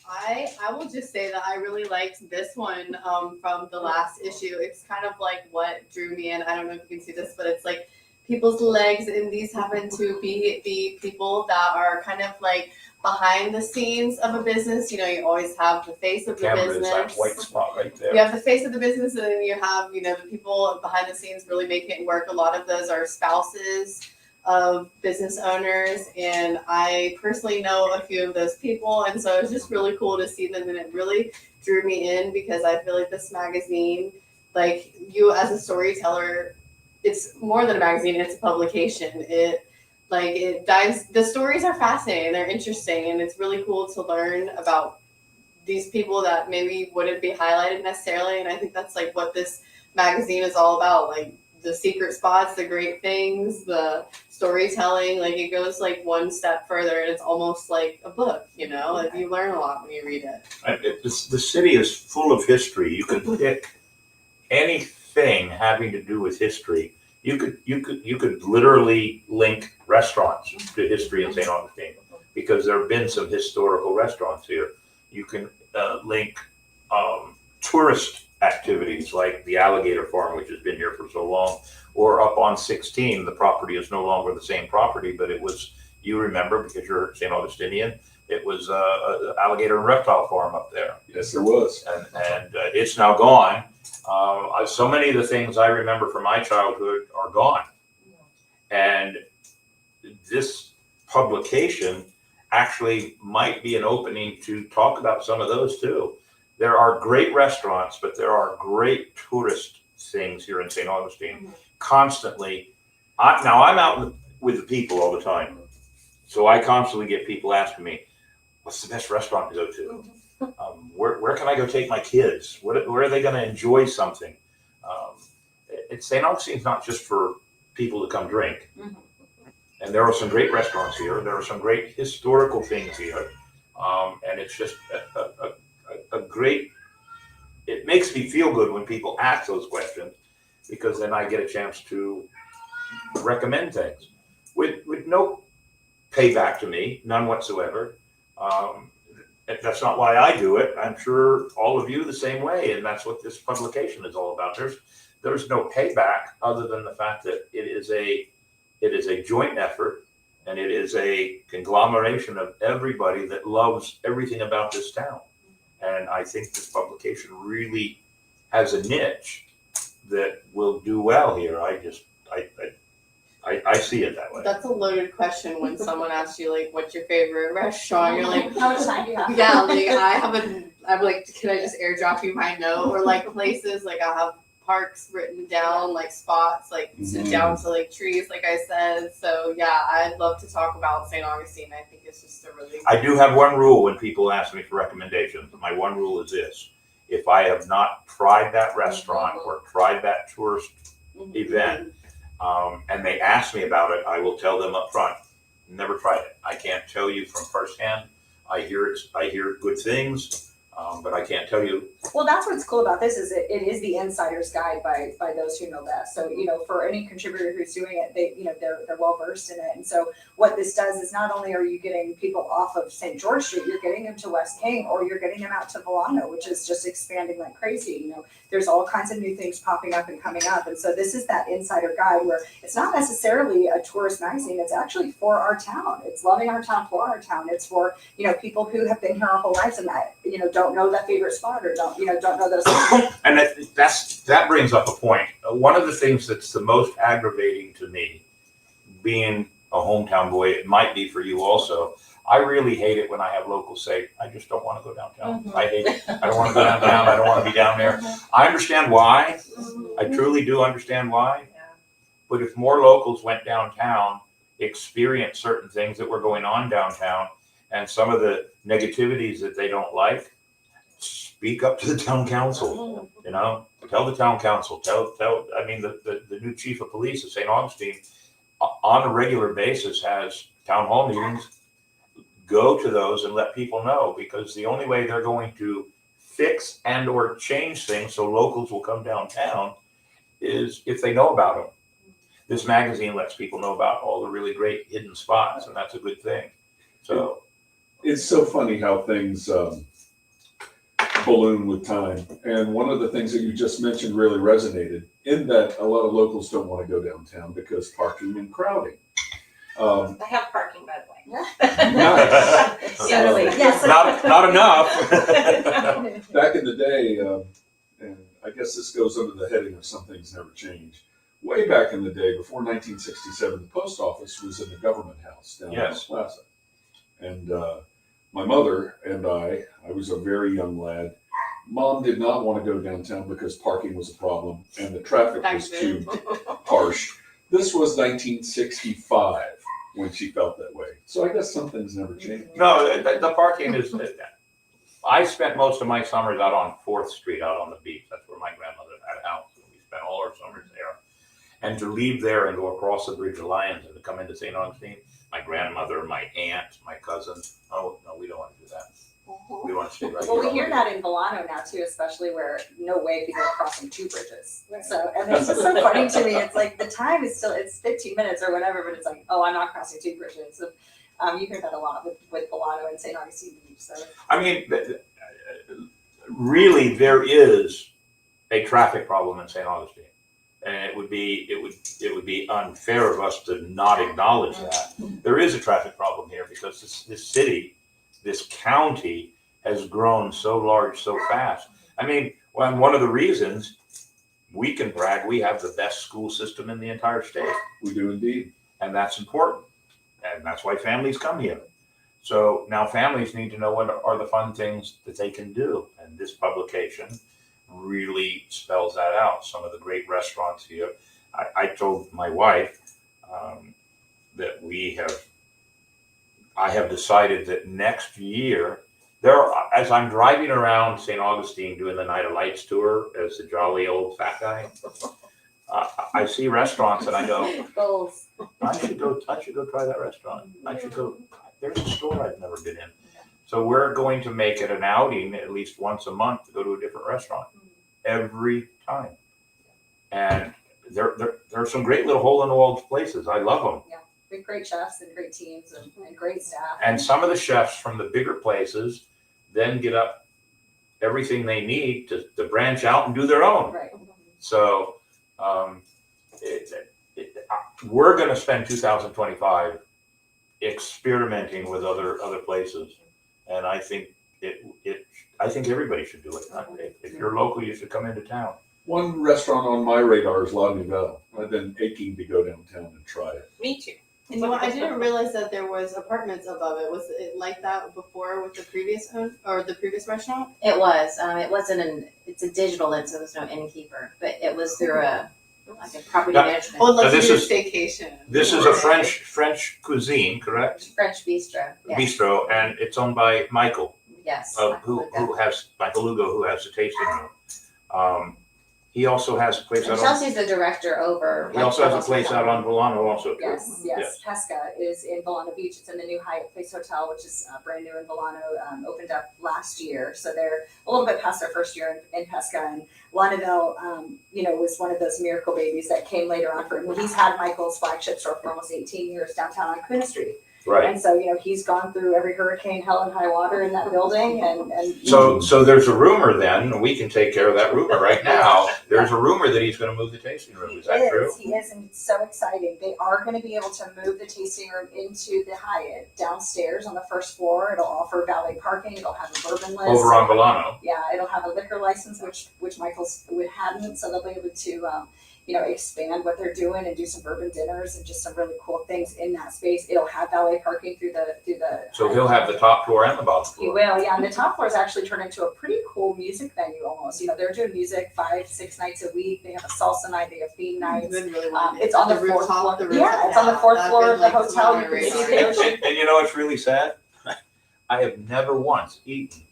I will just say that I really liked this one from the last issue. It's kind of like what drew me in. I don't know if you can see this, but it's like people's legs, and these happen to be people that are kind of like behind the scenes of a business. You know, you always have the face of the business. That white spot right there. You have the face of the business, and then you have, you know, the people behind the scenes really making it work. A lot of those are spouses of business owners, and I personally know a few of those people, and so it's just really cool to see them, and it really drew me in because I feel like this magazine, like you as a storyteller, it's more than a magazine, it's a publication. It dives, the stories are fascinating, they're interesting, and it's really cool to learn about these people that maybe wouldn't be highlighted necessarily. And I think that's like what this magazine is all about, like the secret spots, the great things, the storytelling. Like it goes like one step further, and it's almost like a book, you know, like you learn a lot when you read it. The city is full of history. You could pick anything having to do with history. You could literally link restaurants to history in St. Augustine, because there have been some historical restaurants here. You can link tourist activities like the alligator farm, which has been here for so long, or up on 16. The property is no longer the same property, but it was, you remember because you're St. Augustinian, it was an alligator and reptile farm up there. Yes, there was. And it's now gone. So many of the things I remember from my childhood are gone. And this publication actually might be an opening to talk about some of those too. There are great restaurants, but there are great tourist things here in St. Augustine. Constantly. Now I'm out with the people all the time. So I constantly get people asking me, what's the best restaurant to go to? Where can I go take my kids? Where are they going to enjoy something? St. Augustine's not just for people to come drink. And there are some great restaurants here. There are some great historical things here. And it's just a great, it makes me feel good when people ask those questions, because then I get a chance to recommend things with no payback to me, none whatsoever. That's not why I do it. I'm sure all of you the same way, and that's what this publication is all about. There's no payback other than the fact that it is a joint effort, and it is a conglomeration of everybody that loves everything about this town. And I think this publication really has a niche that will do well here. I see it that way. That's a loaded question when someone asks you, like, what's your favorite restaurant? You're like, how much time do you have? yeah, like, I'm like, can I just airdrop you my note? Or like places, like I'll have parks written down, like spots, like sit down to like trees, like I said. So yeah, I'd love to talk about St. Augustine. I think it's just a really I do have one rule when people ask me for recommendations. My one rule is this: if I have not tried that restaurant or tried that tourist event, and they ask me about it, I will tell them up front, never tried it. I can't tell you from firsthand. I hear good things, but I can't tell you. Well, that's what's cool about this is it is the insider's guide by those who know best. So, for any contributor who's doing it, they're well versed in it. And so what this does is not only are you getting people off of St. George Street, you're getting them to West King, or you're getting them out to Volano, which is just expanding like crazy. There's all kinds of new things popping up and coming up. And so this is that insider guide where it's not necessarily a tourist magazine. It's actually for our town. It's loving our town for our town. It's for, people who have been here our whole lives and don't know that favorite spot or don't know those things. And that brings up a point. One of the things that's the most aggravating to me, being a hometown boy, it might be for you also. I really hate it when I have locals say, I just don't want to go downtown. I hate it. I don't want to go downtown. I don't want to be down there. I understand why. I truly do understand why. But if more locals went downtown, experienced certain things that were going on downtown, and some of the negativities that they don't like, speak up to the town council. Tell the town council. The new chief of police of St. Augustine on a regular basis has town hall meetings. Go to those and let people know, because the only way they're going to fix and or change things so locals will come downtown is if they know about them. This magazine lets people know about all the really great hidden spots, and that's a good thing. So it's so funny how things balloon with time. And one of the things that you just mentioned really resonated, in that a lot of locals don't want to go downtown because parking and crowding. I have parking, by the way. Nice. Yes. Not enough. Back in the day, and I guess this goes under the heading of some things never change. Way back in the day, before 1967, the post office was in the government house down in the plaza. And my mother and I was a very young lad. Mom did not want to go downtown because parking was a problem and the traffic was too harsh. This was 1965 when she felt that way. So I guess some things never change. No, the parking is. I spent most of my summers out on 4th Street, out on the beach. That's where my grandmother had a house. And we spent all our summers there. And to leave there and go across the Bridge of Lions and to come into St. Augustine, my grandmother, my aunt, my cousin. Oh, no, we don't want to do that. We want to stay right here. Well, we hear that in Volano now too, especially where no way people are crossing 2 bridges. So, and it's just so funny to me. It's like the time is it's 15 minutes or whatever, but it's like, oh, I'm not crossing 2 bridges. So, you hear that a lot with Volano and St. Augustine Beach. So, I mean, really, there is a traffic problem in St. Augustine, and it would be unfair of us to not acknowledge that. There is a traffic problem here because this city, this county has grown so large so fast. I mean, one of the reasons we can brag, we have the best school system in the entire state. We do indeed. And that's important. And that's why families come here. So now families need to know what are the fun things that they can do. And this publication really spells that out. Some of the great restaurants here. I told my wife that we have I have decided that next year, as I'm driving around St. Augustine doing the Night of Lights tour as the jolly old fat guy, I see restaurants and I go, Goals. I should go try that restaurant. There's a store I've never been in. So we're going to make it an outing at least once a month to go to a different restaurant every time. And there are some great little hole in the wall places. I love them. Yeah, we have great chefs and great teams and great staff. And some of the chefs from the bigger places then get up everything they need to branch out and do their own. Right. So we're going to spend 2025 experimenting with other places, and I think I think everybody should do it. If you're local, you should come into town. One restaurant on my radar is La Nouvelle. I've been aching to go downtown and try it. Me too. And you know, I didn't realize that there was apartments above it. Was it like that before with the previous restaurant? It was. It wasn't it's a digital inn, so there's no innkeeper, but it was through a property management. Oh, let's this do a is- staycation. This is a French cuisine, correct? French bistro. Yes. Bistro, and it's owned by Michael, Yes. Michael Lugo, who has the tasting room. He also has a place And out on. Chelsea's the director over. He also has a place out on Volano, also. Yes, yes. Pesca is in Volano Beach. It's in the new Hyatt Place Hotel, which is brand new in Volano, opened up last year. So they're a little bit past their first year in Pesca. And La Nouvelle, was one of those miracle babies that came later on for him. He's had Michael's flagship store for almost 18 years downtown on Queen Street. Right. And so, he's gone through every hurricane, hell and high water in that building. And So there's a rumor then, and we can take care of that rumor right now. There's a rumor that he's going to move the tasting room. Is that true? He is, and it's so exciting. They are going to be able to move the tasting room into the Hyatt downstairs on the first floor. It'll offer valet parking. It'll have a bourbon list. Over on Volano. Yeah, it'll have a liquor license, which Michael's hadn't, so they'll be able to expand what they're doing and do some bourbon dinners and just some really cool things in that space. It'll have valet parking through the. So he'll have the top floor and the bottom He floor. will, yeah. And the top floor is actually turned into a pretty cool music venue almost. They're doing music 5-6 nights a week. They have a salsa night. They have theme nights. It's on the fourth floor. Yeah, it's on the fourth floor of the hotel. You can see the ocean. And you know what's really sad? I have never once eaten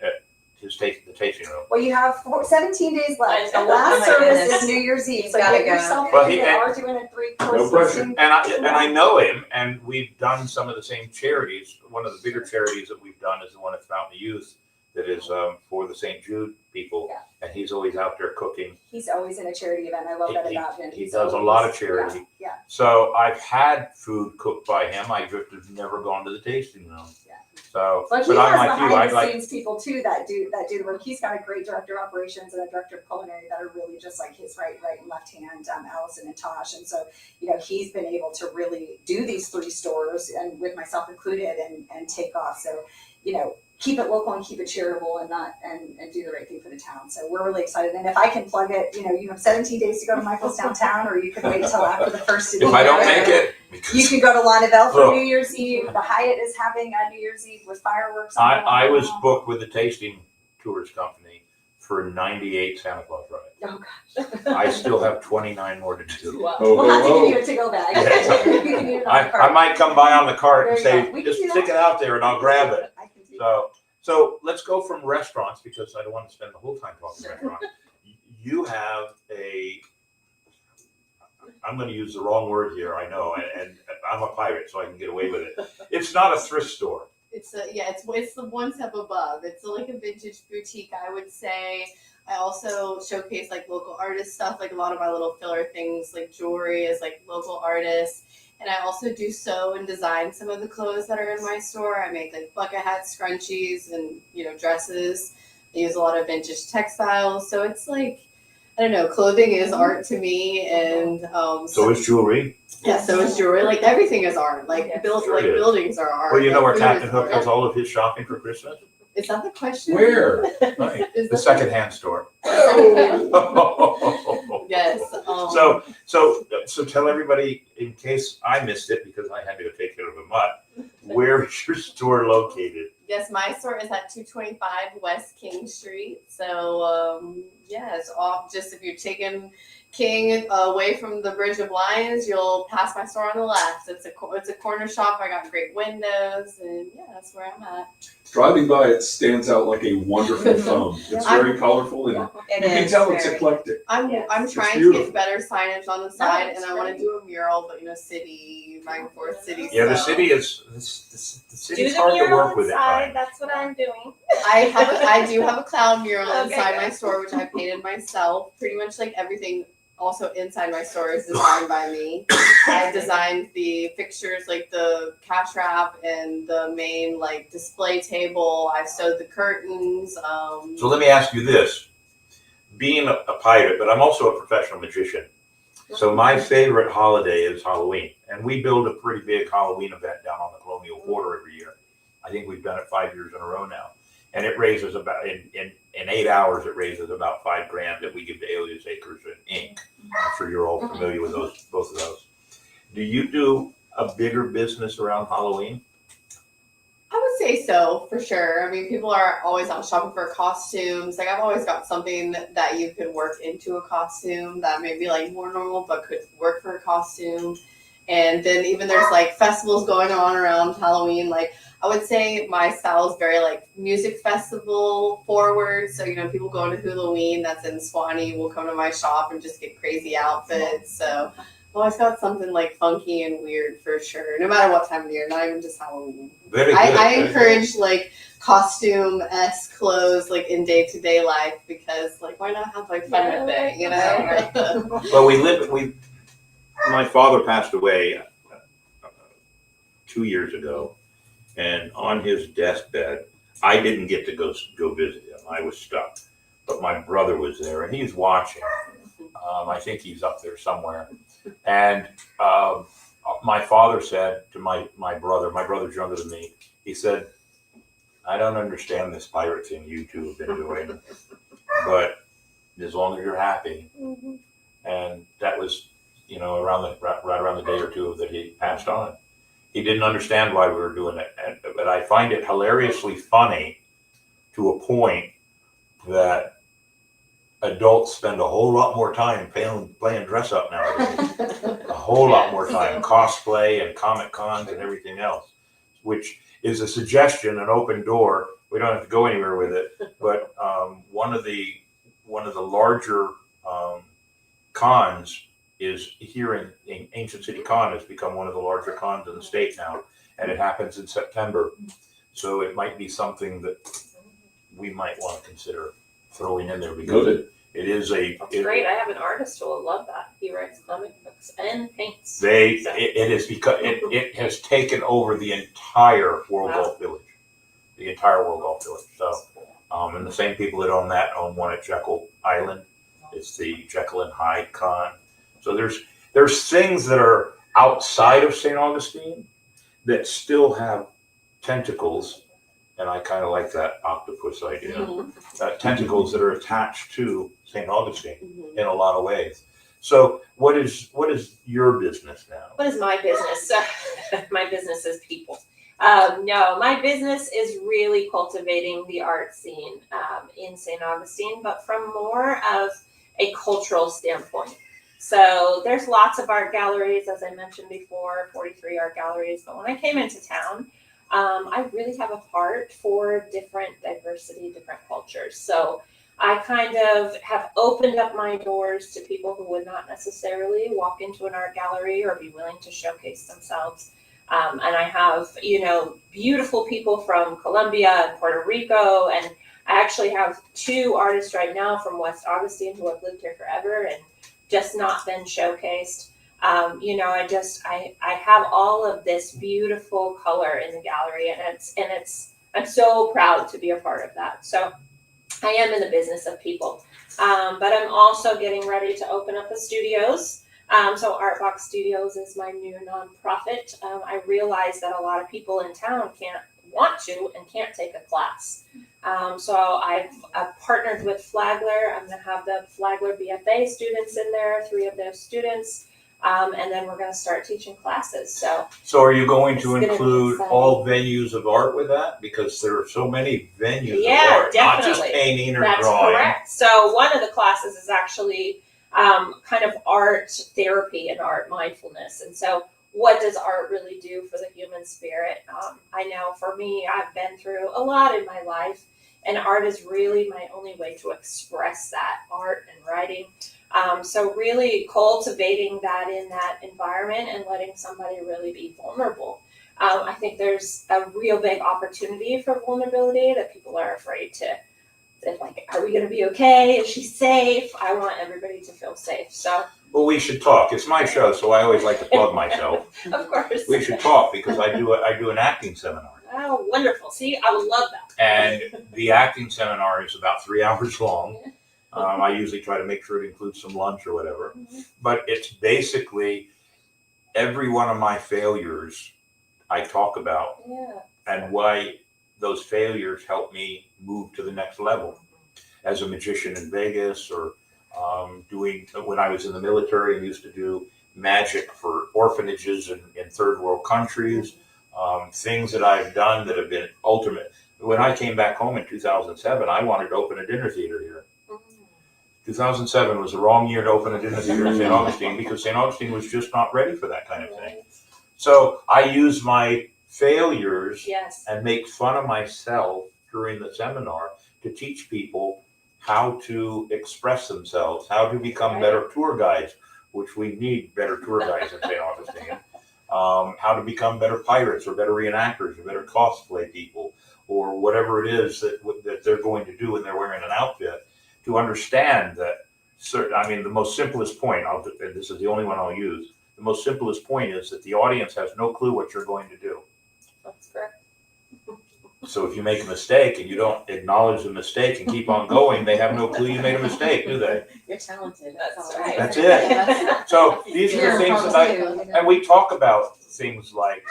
at the tasting room. Well, you have 17 days left. The Oh last my service goodness. is New Year's Eve, You so gotta get go. yourself Well, in. he- They are doing a 3-course No pressure. tasting. And I know him, and we've done some of the same charities. One of the bigger charities that we've done is the one at Fountain of Youth that is for the St. Jude people, Yeah. and he's always out there cooking. He's always in a charity event. I love that He- about him. he He's does a always- lot of charity. Yeah, So I've had food cooked by him. I've just never gone to the tasting room. Yeah. So, But he but I'm has like you. behind I'd the like. scenes people too that do the work. He's got a great director of operations and a director of culinary that are really just like his right and left hand, Allison and Tosh. And so, he's been able to really do these 3 stores and with myself included and take off. So, keep it local and keep it charitable and not and do the right thing for the town. So we're really excited. And if I can plug it, you have 17 days to go to Michael's downtown, or you can wait till after the first of the If I don't year. make it, You because can go to La Nouvelle for Look. New Year's Eve. The Hyatt is having a New Year's Eve with fireworks. I was booked with the tasting tours company for 98 Santa Claus rides. Oh gosh. I still have 29 more to do. Wow. Oh, We'll have to oh, give you a to-go bag. Yeah. You can eat it on the I cart. might come by on the cart and There you say, go. We can just do stick that. it out there and I'll grab it. I can do that. So let's go from restaurants, because I don't want to spend the whole time talking restaurants. You have I'm going to use the wrong word here, I know, and I'm a pirate, so I can get away with it. It's not a thrift store. It's the one step above. It's like a vintage boutique, I would say. I also showcase like local artist stuff, like a lot of my little filler things, like jewelry is like local artists. And I also do sew and design some of the clothes that are in my store. I make like bucket hats, scrunchies, and dresses. I use a lot of vintage textiles. So it's like, I don't know, clothing is art to me, and So is jewelry. yeah, so is jewelry. Like everything is art. Like Yes. Sure it is. buildings are art. Well, you know where Like, food Captain is Hook art. does all of his shopping for Christmas? Is that the question? Where? Right. Is The that- secondhand store. Yes. So tell everybody, in case I missed it, because I had to go take care of a mutt, where is your store located? Yes, my store is at 225 West King Street. So yeah, it's off. Just if you're taking King away from the Bridge of Lions, you'll pass my store on the left. It's a corner shop. I got great windows, and yeah, that's where I'm at. Driving by, it stands out like a wonderful phone. It's very colorful, and It you can is tell it's very- eclectic. I'm Yes. I'm trying to beautiful. get better signage on the side, it's and I want to great. do a mural, but city, Forest City. Yeah, the so- city is, the Do city's the hard to mural work with at inside. times. That's what I'm doing. I do have a clown mural Okay, inside my good. store, which I painted myself. Pretty much like everything also inside my store is designed by me. I designed the fixtures, like the cash wrap and the main like display table. I sewed the curtains. So let me ask you this. Being a pirate, but I'm also a professional magician. So my favorite holiday is Halloween. And we build a pretty big Halloween event down on the Colonial Quarter every year. I think we've done it 5 years in a row now. And it raises about, in 8 hours, it raises about $5,000 that we give to Alias Acres and Inc. I'm sure you're all familiar with both of those. Do you do a bigger business around Halloween? I would say so, for sure. I mean, people are always out shopping for costumes. Like, I've always got something that you could work into a costume that may be like more normal, but could work for a costume. And then even there's like festivals going on around Halloween. Like, I would say my style is very like music festival forward. So, people going to Halloween that's in Swanee will come to my shop and just get crazy outfits. So, I've always got something like funky and weird for sure, no matter what time of year, not even just Halloween. Very good. I encourage like costume-esque clothes like in day-to-day life because like why not have like fun with it, you know? Well, my father passed away 2 years ago, and on his deathbed, I didn't get to go visit him. I was stuck, but my brother was there, and he's watching. I think he's up there somewhere. And my father said to my brother's younger than me, he said, I don't understand this pirate thing you two have been doing, but as long as you're happy. And that was, right around the day or two that he passed on. He didn't understand why we were doing it, but I find it hilariously funny to a point that adults spend a whole lot more time playing dress up nowadays. A whole lot more time, cosplay and Comic Cons and everything else, which is a suggestion, an open door. We don't have to go anywhere with it, but one of the larger cons is here in Ancient City Con has become one of the larger cons in the state now, and it happens in September. So it might be something that we might want to consider throwing in there because it is That's great. I have an artist who will love that. He writes comic books and paints. It is because it has taken over the entire World Golf Village, the entire World Golf Village. So, and the same people that own that own one at Jekyll Island. It's the Jekyll and Hyde Con. So there's things that are outside of St. Augustine that still have tentacles, and I kind of like that octopus idea. Tentacles that are attached to St. Augustine in a lot of ways. So what is your business now? What is my business? My business is people. No, my business is really cultivating the art scene in St. Augustine, but from more of a cultural standpoint. So there's lots of art galleries, as I mentioned before, 43 art galleries. But when I came into town, I really have a heart for different diversity, different cultures. So I kind of have opened up my doors to people who would not necessarily walk into an art gallery or be willing to showcase themselves. And I have, beautiful people from Colombia and Puerto Rico. And I actually have 2 artists right now from West Augustine who have lived here forever and just not been showcased. I have all of this beautiful color in the gallery, and I'm so proud to be a part of that. So I am in the business of people, but I'm also getting ready to open up the studios. So Artbox Studios is my new nonprofit. I realize that a lot of people in town want to and can't take a class. So I've partnered with Flagler. I'm going to have the Flagler BFA students in there, 3 of those students. And then we're going to start teaching classes. So are you going to It's gonna be include exciting. all venues of art with that? Because there are so many venues Yeah, of art, not just definitely. painting or That's drawing. correct. So one of the classes is actually kind of art therapy and art mindfulness. And so what does art really do for the human spirit? I know for me, I've been through a lot in my life, and art is really my only way to express that, art and writing. So really cultivating that in that environment and letting somebody really be vulnerable. I think there's a real big opportunity for vulnerability that people are afraid to. It's like, are we going to be okay? Is she safe? I want everybody to feel safe. So, Well, we should talk. It's my show, so I always like to plug myself. of course. We should talk because I do an acting seminar. Oh, wonderful. See, I would love that. And the acting seminar is about 3 hours long. I usually try to make sure it includes some lunch or whatever. But it's basically every one of my failures I talk about Yeah. and why those failures help me move to the next level. As a magician in Vegas, or when I was in the military and used to do magic for orphanages in third world countries, things that I've done that have been ultimate. When I came back home in 2007, I wanted to open a dinner theater here. 2007 was the wrong year to open a dinner theater in St. Augustine because St. Augustine was just not ready for that kind of thing. So I use my failures Yes. and make fun of myself during the seminar to teach people how to express themselves, how to become better tour guides, which we need better tour guides in St. Augustine, how to become better pirates or better reenactors or better cosplay people or whatever it is that they're going to do when they're wearing an outfit, to understand that the most simplest point, and this is the only one I'll use, the most simplest point is that the audience has no clue what you're going to do. That's correct. So if you make a mistake and you don't acknowledge the mistake and keep on going, they have no clue you made a mistake, do they? You're talented. That's all right. That's it. So these are the things and we talk about things like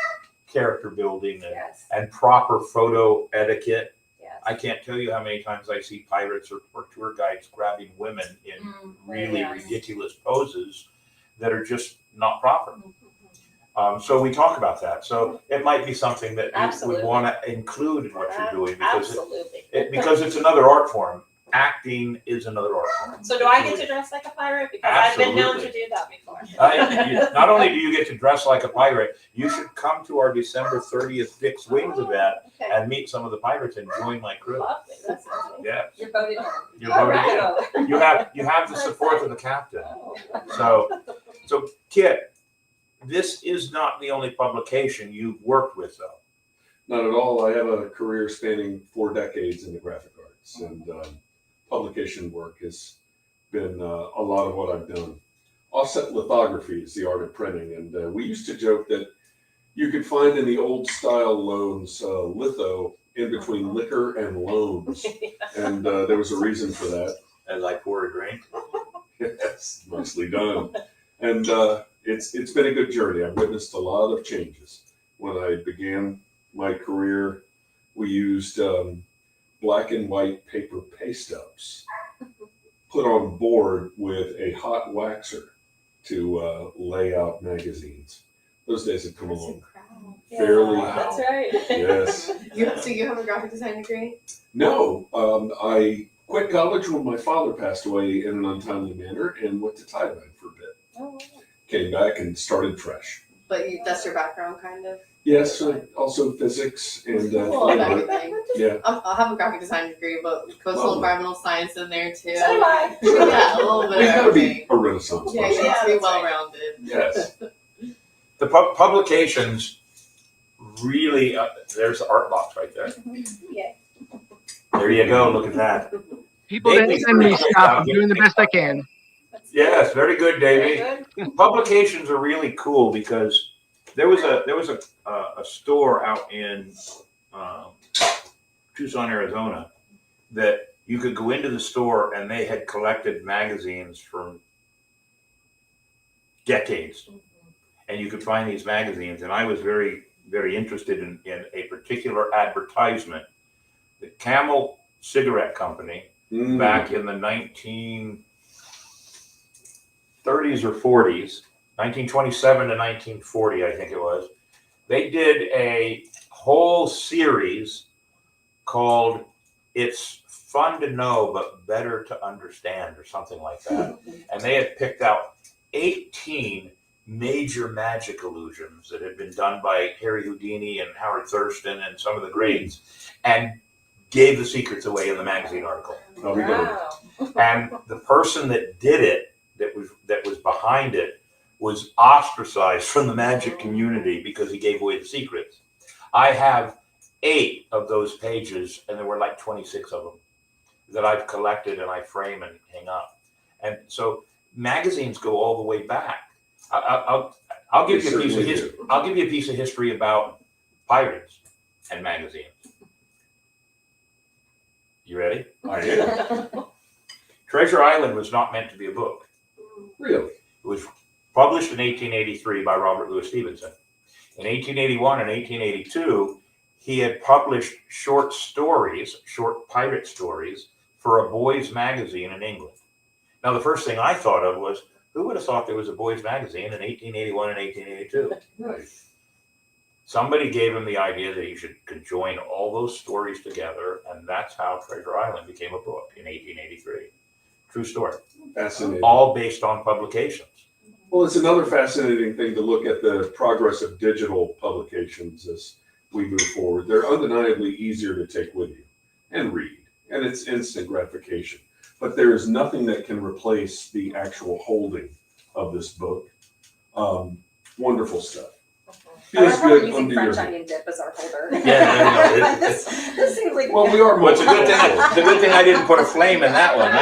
character building Yes. and proper photo etiquette. Yes. I can't tell you how many times I see pirates or tour guides grabbing women in really ridiculous poses that are just not proper. So we talk about that. So it might be something that you Absolutely. would want to include in what you're doing because Absolutely. because it's another art form. Acting is another art form. So do I get to dress like a pirate? Because I've been known to Absolutely. do that before. Not only do you get to dress like a pirate, you should come to our December 30th Fixed Wings event Okay. and meet some of the pirates and join my crew. Lovely. That's nice. Yeah, You're voted in. you're All voted in. right. You have the support of the captain. Oh. So Kit, this is not the only publication you've worked with, though. Not at all. I have a career spanning 4 decades in the graphic arts, and publication work has been a lot of what I've done. Offset lithography is the art of printing, and we used to joke that you could find in the old style loans litho in between liquor and loans, and there was a reason for that. As I pour a drink. Yes, nicely done. And it's been a good journey. I've witnessed a lot of changes. When I began my career, we used black and white paper paste ups put on board with a hot waxer to lay out magazines. Those days have come along. Fairly. That's right. Yes. So you have a graphic design degree? No, I quit college when my father passed away in an untimely manner and went to Thailand for a bit. Oh, wow. Came back and started fresh. But that's your background, kind of? Yes, also physics and Cool, theater. everything. Yeah. I'll have a graphic design degree, but coastal Lovely. environmental science in there too. So do I. Yeah, a little bit We've of got to everything. be a Renaissance Yeah, person. you have to be that's right. well-rounded. Yes. The publications really, there's the art box right there. Yeah. There you go. Look at that. People didn't send me stuff. I'm doing the best I can. Yes, very good, Very Davey. good. Publications are really cool because there was a store out in Tucson, Arizona, that you could go into the store and they had collected magazines from decades, and you could find these magazines. And I was very, very interested in a particular advertisement. The Camel Cigarette Company, back in the 1930s or 40s, 1927 to 1940, I think it was. They did a whole series called It's Fun to Know But Better to Understand, or something like that. And they had picked out 18 major magic illusions that had been done by Harry Houdini and Howard Thurston and some of the greats, and gave the secrets away in the magazine article. Oh, we go. And the person that did it, that was behind it, was ostracized from the magic community because he gave away the secrets. I have 8 of those pages, and there were like 26 of them that I've collected and I frame and hang up. And so magazines go all the way back. I'll give you a piece of history. I'll give you a piece of history about pirates and magazines. You ready? I am. Treasure Island was not meant to be a book. Really? It was published in 1883 by Robert Louis Stevenson. In 1881 and 1882, he had published short pirate stories for a boys' magazine in England. Now, the first thing I thought of was, who would have thought there was a boys' magazine in 1881 and 1882? Right. Somebody gave him the idea that he should conjoin all those stories together, and that's how Treasure Island became a book in 1883. True story. Fascinating. All based on publications. Well, it's another fascinating thing to look at the progress of digital publications as we move forward. They're undeniably easier to take with you and read, and it's instant gratification. But there is nothing that can replace the actual holding of this book. Wonderful stuff. I love Feels how we're good using under French your onion dip as our holder. Yeah, there you go. This seems like Well, we are. Well, it's a good thing I didn't put a flame in that one.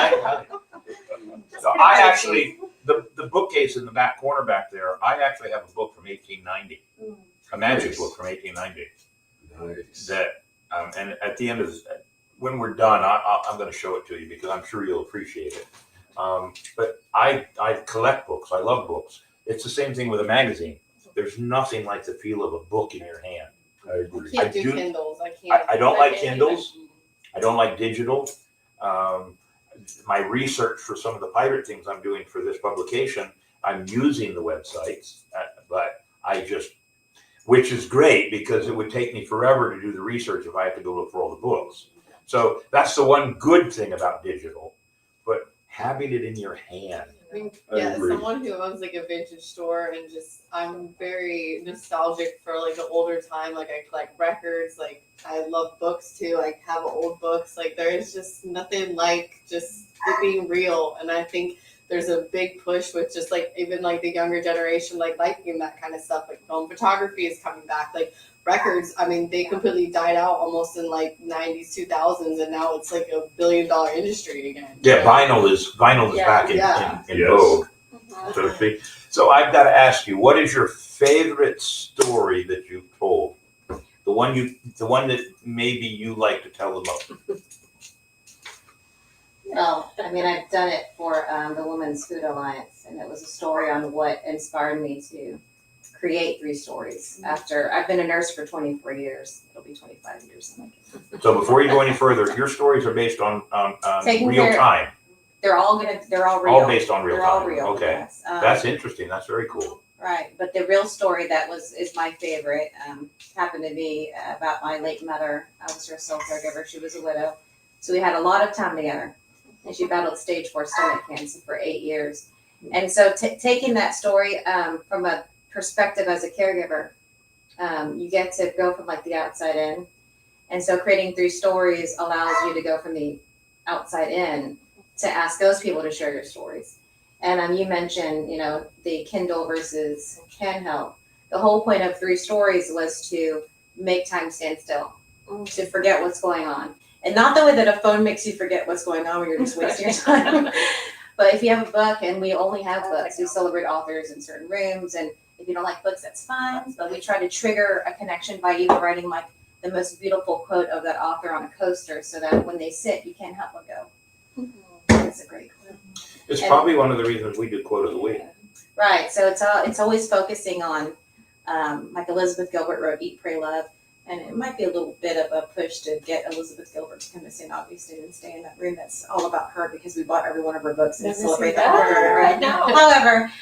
So I actually, the bookcase in the back corner back there, I actually have a book from 1890, a magic book from 1890. Nice. That, and at the end of this, when we're done, I'm going to show it to you because I'm sure you'll appreciate it. But I collect books. I love books. It's the same thing with a magazine. There's nothing like the feel of a book in your hand. I agree. I can't do Kindles. I can't. I don't like can't Kindles. I don't like digital. My research for some of the pirate things I'm doing for this publication, I'm using the websites, but which is great because it would take me forever to do the research if I had to go look for all the books. So that's the one good thing about digital, but having it in your hand. I mean, I yeah, agree. someone who owns like a vintage store and I'm very nostalgic for like the older time. Like I collect records. Like I love books too. Like have old books. Like there is just nothing like just it being real. And I think there's a big push with just like even like the younger generation like liking that kind of stuff. Like film photography is coming back. Like records, I mean, they completely died out almost in like 90s, 2000s, and now it's like $1 billion industry again. Yeah, vinyl is back in vogue, so to speak. So I've got to ask you, what is your favorite story that you've told? The one that maybe you like to tell the most. Well, I mean, I've done it for the Women's Food Alliance, and it was a story on what inspired me to create 3 stories. After I've been a nurse for 24 years, it'll be 25 years. So before you go any further, your stories are based on Taking real care- time, They're all real. all based on real They're time. all real. Okay, Yes. that's interesting. That's very cool. Right, but the real story that is my favorite happened to be about my late mother. I was her sole caregiver. She was a widow, so we had a lot of time together, and she battled stage 4 stomach cancer for 8 years. And so taking that story from a perspective as a caregiver, you get to go from like the outside in, and so creating 3 stories allows you to go from the outside in to ask those people to share your stories. And you mentioned, the Kindle versus handheld. The whole point of 3 stories was to make time stand still, to forget what's going on. And not the way that a phone makes you forget what's going on when you're just wasting your time. But if you have a book, and we only have books, we celebrate authors in certain rooms. And if you don't like books, that's fine. But we try to trigger a connection by either writing like the most beautiful quote of that author on a coaster so that when they sit, you can't help but go. It's a great quote. It's probably one of the reasons we do quote of the week. Right. So it's always focusing on, like Elizabeth Gilbert wrote, Eat, Pray, Love. And it might be a little bit of a push to get Elizabeth Gilbert to come to St. Augustine and stay in that room that's all about her, because we bought every one of her books and Never celebrate seen that that. murder, right? No. However,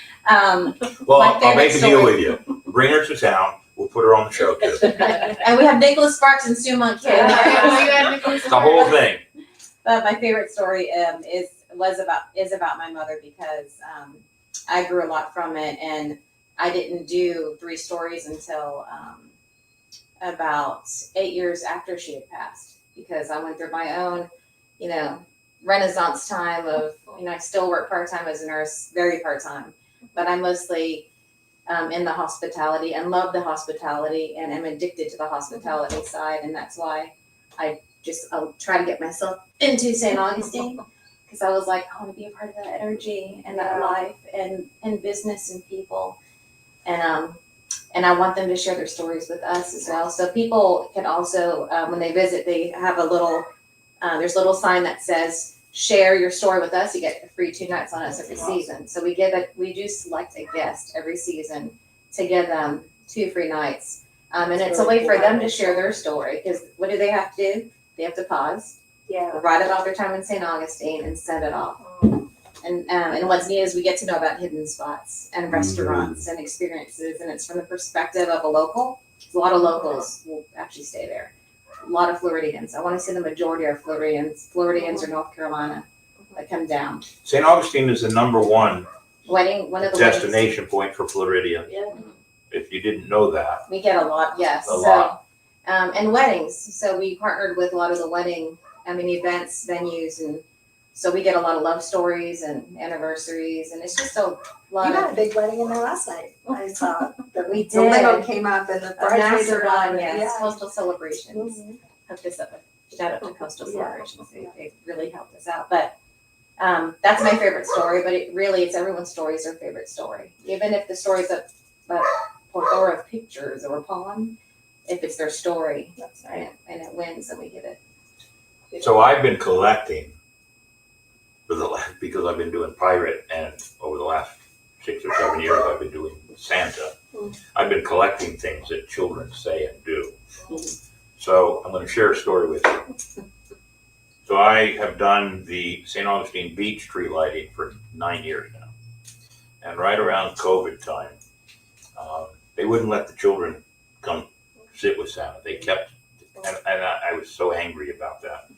Well, My I'll favorite make a deal story. with you. Bring her to town. We'll put her on the show too. and we have Nicholas Sparks and Sue Monk too. The whole thing. But my favorite story is about my mother, because I grew a lot from it, and I didn't do 3 stories until about 8 years after she had passed, because I went through my own, renaissance time of, I still work part-time as a nurse, very part-time, but I'm mostly in the hospitality and love the hospitality and am addicted to the hospitality side. And that's why I'll try to get myself into St. Augustine, because I was like, I want to be a part of that energy and that life and business and people. And I want them to share their stories with us as well. So people can also, when they visit, they have there's a little sign that says, share your story with us. You get a free 2 nights on us every season. So we do select a guest every season to give them 2 free nights. And it's a way for them to share their story, because what do they have to do? They have to pause, write about their time in St. Augustine, and send it off. And what's neat is we get to know about hidden spots and restaurants and experiences, and it's from the perspective of a local. A lot of locals will actually stay there. A lot of Floridians. I want to say the majority are Floridians. Floridians or North Carolina that come down. St. Augustine is the #1 One of the destination point for Floridians. Yeah. If you didn't know that. We get a lot, yes. A lot. And weddings. So we partnered with a lot of the wedding, events, venues, and so we get a lot of love stories and anniversaries, and it's just a lot You of. had a big wedding in there last night. I saw We the limo did. came up and the A bridesmaids master are on. yes, Coastal Celebrations. Mhm. Hooked us up. Shout out to Coastal Yeah. Celebrations. They really helped us out. But that's my favorite story. But it's everyone's story is their favorite story. Even if the story's a plethora of pictures or a poem, if it's their story, That's and it wins, and we get it. So I've been collecting because I've been doing pirate, and over the last 6 or 7 years I've been doing Santa. I've been collecting things that children say and do. So I'm going to share a story with you. So I have done the St. Augustine beach tree lighting for 9 years now. And right around COVID time, they wouldn't let the children come sit with Santa. They kept, and I was so angry about that.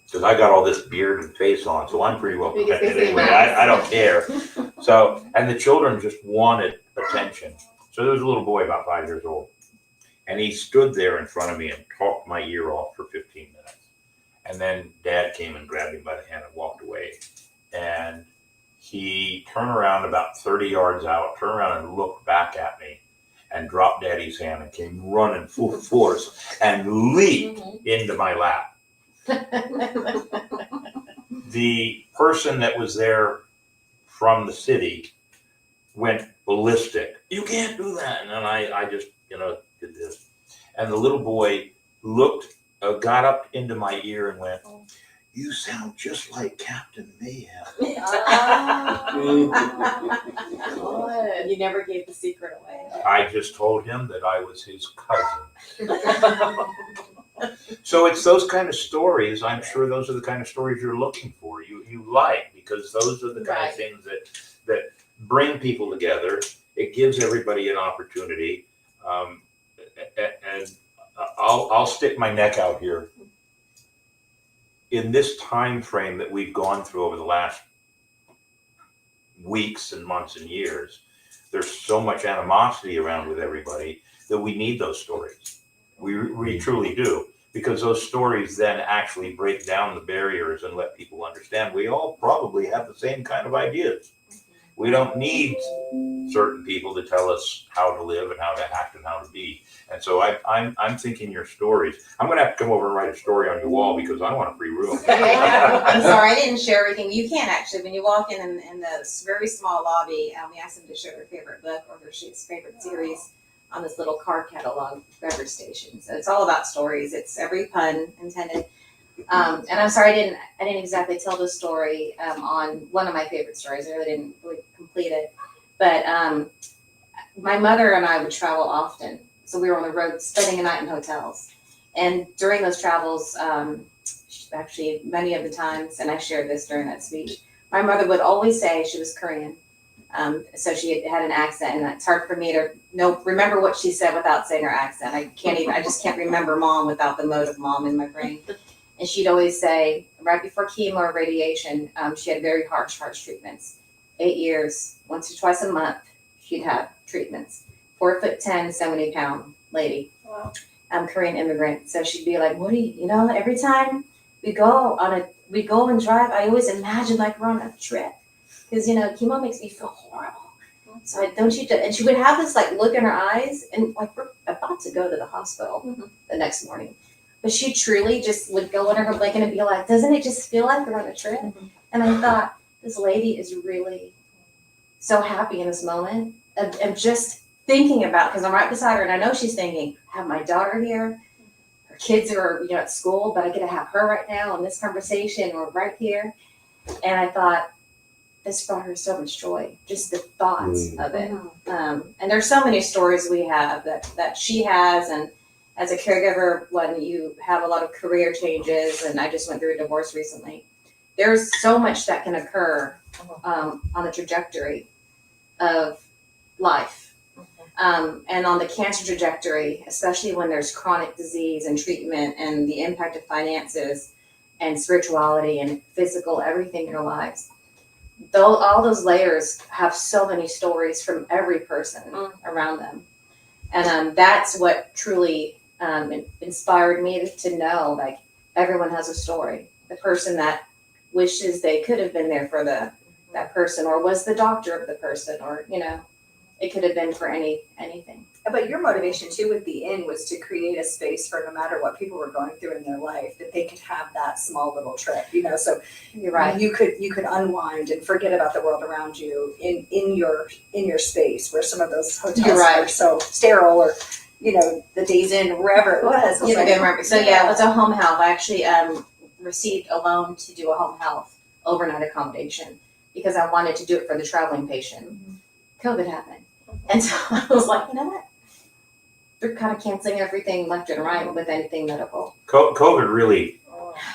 Because I got all this beard and face on, so I'm pretty well protected anyway. I don't care. So, and the children just wanted attention. So there was a little boy about 5 years old, and he stood there in front of me and talked my ear off for 15 minutes. And then Dad came and grabbed him by the hand and walked away. And he turned around about 30 yards out, turned around and looked back at me, and dropped Daddy's hand and came running full force and leaped into my lap. The person that was there from the city went ballistic. You can't do that. And then I just, did this. And the little boy got up into my ear and went, "You sound just like Captain Mayhem." You never gave the secret away. I just told him that I was his cousin. So it's those kind of stories. I'm sure those are the kind of stories you're looking for. You like, because those are the kind of things that bring people together. It gives everybody an opportunity. And I'll stick my neck out here. In this time frame that we've gone through over the last weeks and months and years, there's so much animosity around with everybody that we need those stories. We truly do, because those stories then actually break down the barriers and let people understand we all probably have the same kind of ideas. We don't need certain people to tell us how to live and how to act and how to be. And so I'm thinking your stories. I'm going to have to come over and write a story on your wall because I want a free room. I'm sorry, I didn't share everything. You can actually, when you walk in the very small lobby, we ask them to share their favorite book or their favorite series on this little card catalog beverage station. So it's all about stories. It's every pun intended. And I'm sorry, I didn't exactly tell the story on one of my favorite stories. I really didn't complete it. But my mother and I would travel often. So we were on the road spending a night in hotels. And during those travels, actually many of the times, and I shared this during that speech, my mother would always say she was Korean. So she had an accent, and it's hard for me to remember what she said without saying her accent. I just can't remember mom without the mode of mom in my brain. And she'd always say, right before chemo or radiation, she had very harsh treatments. 8 years, once or twice a month, she'd have treatments. 4'10", 70-pound lady. Wow. Korean immigrant. So she'd be like, Woody, every time we go and drive, I always imagine like we're on a trip. Because, chemo makes me feel horrible. So and she would have this like look in her eyes, and like we're about to go to the hospital the next morning. But she truly just would go under her blanket and be like, doesn't it just feel like we're on a trip? And I thought, this lady is really so happy in this moment of just thinking about, because I'm right beside her and I know she's thinking, I have my daughter here, her kids are at school, but I get to have her right now in this conversation, or right here. And I thought, this brought her so much joy, just the thoughts of it. And there's so many stories we have that she has, and as a caregiver, when you have a lot of career changes, and I just went through a divorce recently, there's so much that can occur on the trajectory of life. And on the cancer trajectory, especially when there's chronic disease and treatment and the impact of finances and spirituality and physical, everything in your lives, though all those layers have so many stories from every person around them. And that's what truly inspired me to know, like, everyone has a story. The person that wishes they could have been there for that person, or was the doctor of the person, or it could have been for anything. But your motivation too with the inn was to create a space for no matter what people were going through in their life, that they could have that small little trip, so You're right. you could unwind and forget about the world around you in your space, where some of those hotels You're right. are so sterile, or the Days Inn, wherever it was. Yeah, I remember. So yeah, it was a home health. I actually received a loan to do a home health overnight accommodation because I wanted to do it for the traveling patient. COVID happened. And so I was like, you know what? They're kind of canceling everything left and right with anything medical. COVID really.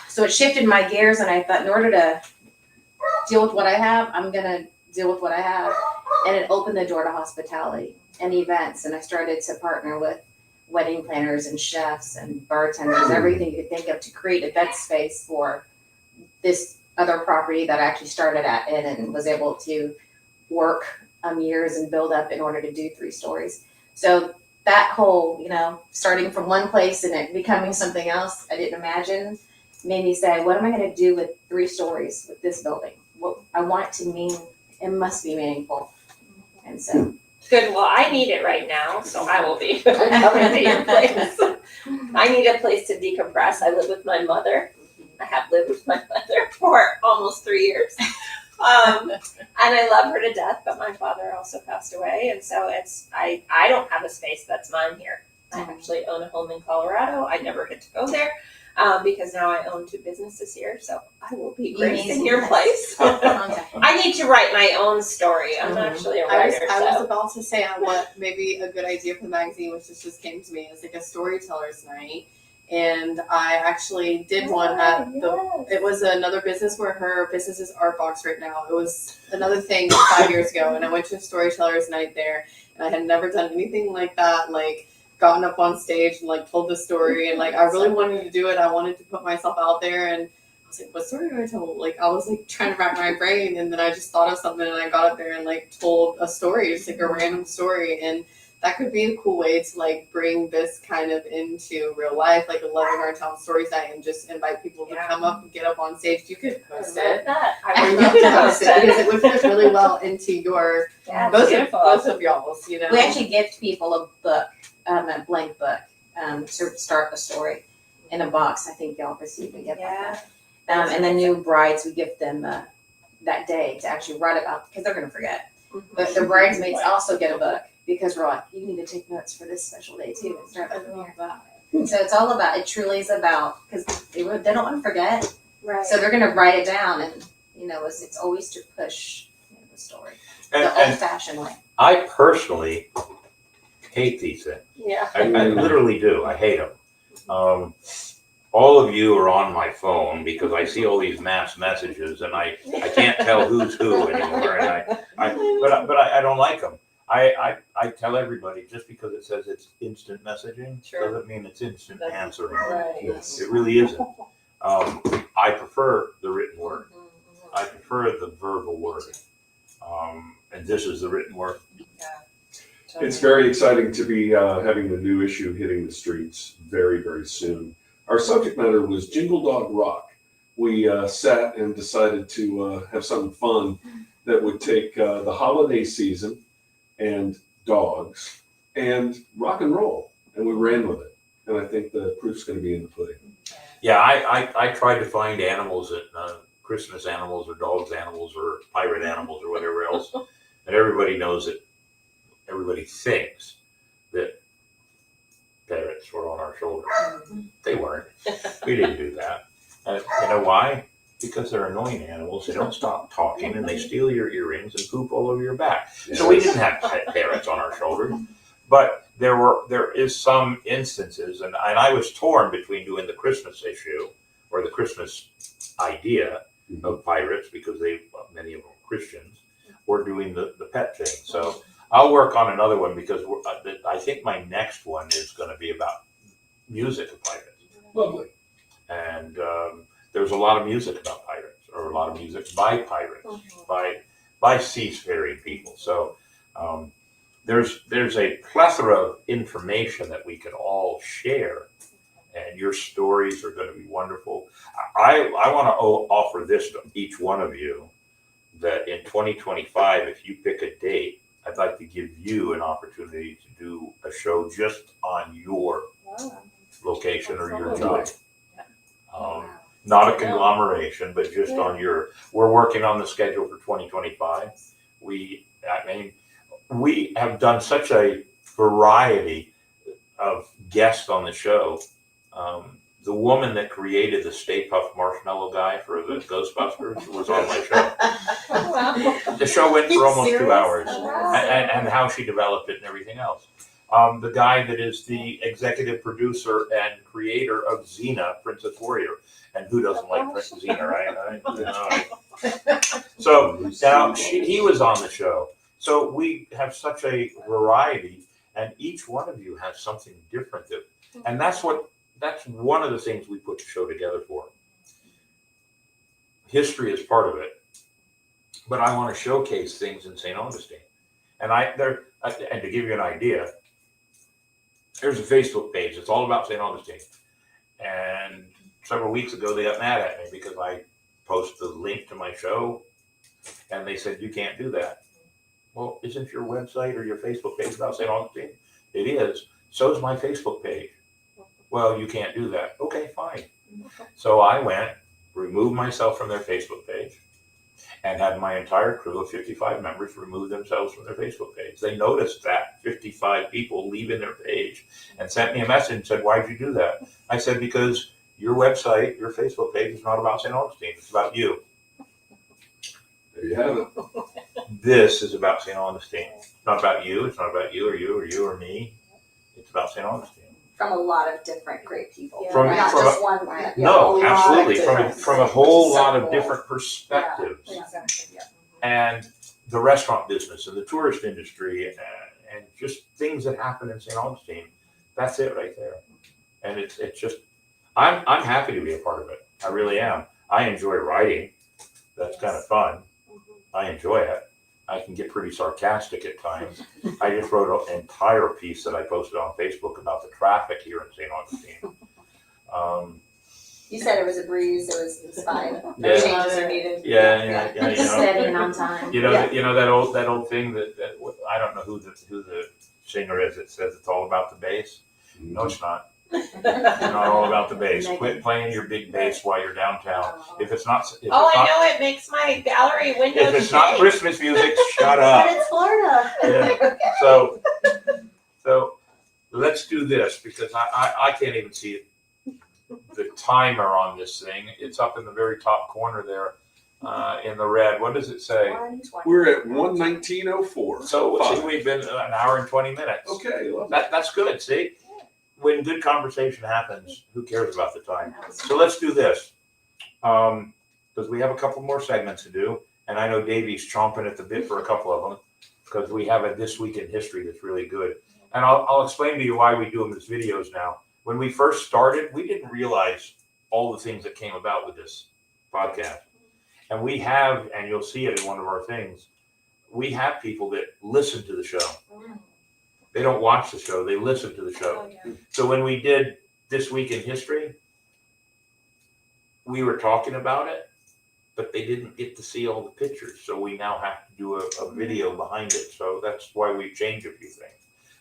So it shifted my gears, and I thought, in order to deal with what I have, I'm going to deal with what I have. And it opened the door to hospitality and events. And I started to partner with wedding planners and chefs and bartenders, everything you could think of, to create event space for this other property that I actually started at and was able to work years and build up in order to do 3 stories. So that whole, starting from one place and it becoming something else I didn't imagine, made me say, what am I going to do with 3 stories with this building? What I want it to mean, it must be meaningful. And so. Good. Well, I need it right now, so I will be coming to your place. I need a place to decompress. I live with my mother. I have lived with my mother for almost 3 years. And I love her to death, but my father also passed away. And so I don't have a space that's mine here. I actually own a home in Colorado. I never get to go there because now I own 2 businesses here. So I will be gracing your place. I need to write my own story. I'm actually a writer. I was about to say what maybe a good idea for the magazine, which just came to me, is like a storyteller's night. And I actually did one at it was another business where her business is Art Box right now. It was another thing 5 years ago, and I went to a storyteller's night there, and I had never done anything like that, like gotten up on stage and like told the story, and like I really wanted to do it. I wanted to put myself out there, and I was like, what story do I tell? Like I was like trying to wrap my brain, and then I just thought of something, and I got up there and like told a story, just like a random story. And that could be a cool way to like bring this kind of into real life, like a Loving Our Town Stories Night, and just invite people to come up and get up on stage. You could host it. I Or would you love could to host it because it would fit really well into your both of y'all's. We actually gift people a book, a blank book, to start a story in a box. I think y'all received a gift like that. And the new brides, we gift them that day to actually write about, because they're going to forget. But the bridesmaids also get a book, because we're like, you need to take notes for this special day too, and start looking here about it. So it's all about, it truly is about, because they don't want to forget. Right. So they're going to write it down, and it's always to push the story the old-fashioned way. I personally hate these things. Yeah. I literally do. I hate them. All of you are on my phone because I see all these mass messages and I can't tell who's who anymore. And but I don't like them. I tell everybody just because it says it's instant messaging doesn't mean it's instant answering. Right. It really isn't. I prefer the written word. I prefer the verbal word. And this is the written word. It's very exciting to be having the new issue hitting the streets very, very soon. Our subject matter was Jingle Dog Rock. We sat and decided to have something fun that would take the holiday season and dogs and rock and roll, and we ran with it. And I think the proof's going to be in the pudding. Yeah, I tried to find animals that Christmas animals or dogs animals or pirate animals or whatever else, and everybody knows it. Everybody thinks that parrots were on our shoulders. They weren't. We didn't do that. And you know why? Because they're annoying animals. They don't stop talking and they steal your earrings and poop all over your back. So we didn't have parrots on our shoulders. But there is some instances, and I was torn between doing the Christmas issue or the Christmas idea of pirates because many of them are Christians, or doing the pet thing. So I'll work on another one because I think my next one is going to be about music of pirates. Lovely. And there's a lot of music about pirates, or a lot of music by pirates, by seafaring people. So there's a plethora of information that we can all share, and your stories are going to be wonderful. I want to offer this to each one of you, that in 2025, if you pick a date, I'd like to give you an opportunity to do a show just on your location or your job. Not a conglomeration, but just on we're working on the schedule for 2025. We have done such a variety of guests on the show. The woman that created the Stay Puft Marshmallow guy for the Ghostbusters was on my show. The show went for almost 2 hours, and how she developed it and everything else. The guy that is the executive producer and creator of Xena, Princess Warrior. And who doesn't like Princess Xena, right? So now he was on the show. So we have such a variety, and each one of you has something different. And that's one of the things we put the show together for. History is part of it, but I want to showcase things in St. Augustine. And to give you an idea, there's a Facebook page. It's all about St. Augustine. And several weeks ago, they got mad at me because I posted the link to my show, and they said, you can't do that. Well, isn't your website or your Facebook page about St. Augustine? It is. So is my Facebook page. Well, you can't do that. Okay, fine. So I went, removed myself from their Facebook page, and had my entire crew of 55 members remove themselves from their Facebook page. They noticed that 55 people leaving their page and sent me a message and said, why'd you do that? I said, because your website, your Facebook page is not about St. Augustine. It's about you. There you have it. This is about St. Augustine. It's not about you. It's not about you or me. It's about St. Augustine. From a lot of different great people. From just one. No, absolutely. From a whole lot of different perspectives. Exactly. Yeah. And the restaurant business and the tourist industry and just things that happen in St. Augustine. That's it right there. And it's just, I'm happy to be a part of it. I really am. I enjoy writing. That's kind of fun. I enjoy it. I can get pretty sarcastic at times. I just wrote an entire piece that I posted on Facebook about the traffic here in St. Augustine. You said it was a breeze. It was fine. No Yeah. changes are needed. Yeah. Steady and on time. You know that old thing that I don't know who the singer is that says it's all about the bass. No, it's not. It's not all about the bass. Quit playing your big bass while you're downtown. If it's not, I know it makes my gallery windows if it's not shake. Christmas music, shut up. But it's Florida. Yeah. So let's do this because I can't even see it. The timer on this thing. It's up in the very top corner there. in the red. What does it say? 120. We're at 119.04. So see, Fine. we've been an hour and 20 minutes. Okay, love That's good. See, when good conversation happens, who cares about the time? So let's do this, because we have a couple more segments to do, and I know Davey's chomping at the bit for a couple of them, because we have a This Week in History that's really good. And I'll explain to you why we do them as videos now. When we first started, we didn't realize all the things that came about with this podcast. And we have, and you'll see it in one of our things, we have people that listen to the show. They don't watch the show, they listen to the show. So when we did This Week in History, we were talking about it, but they didn't get to see all the pictures. So we now have to do a video behind it. So that's why we changed a few things.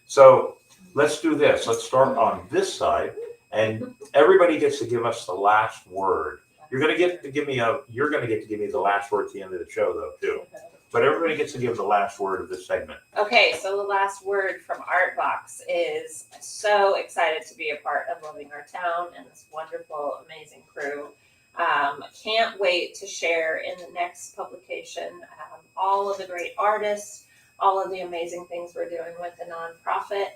So let's do this. Let's start on this side, and everybody gets to give us the last word. You're gonna get to give me the last word at the end of the show, though, too. But everybody gets to give the last word of this segment. Okay, so the last word from Artbox is so excited to be a part of Loving Our Town and this wonderful, amazing crew. Can't wait to share in the next publication all of the great artists, all of the amazing things we're doing with the nonprofit.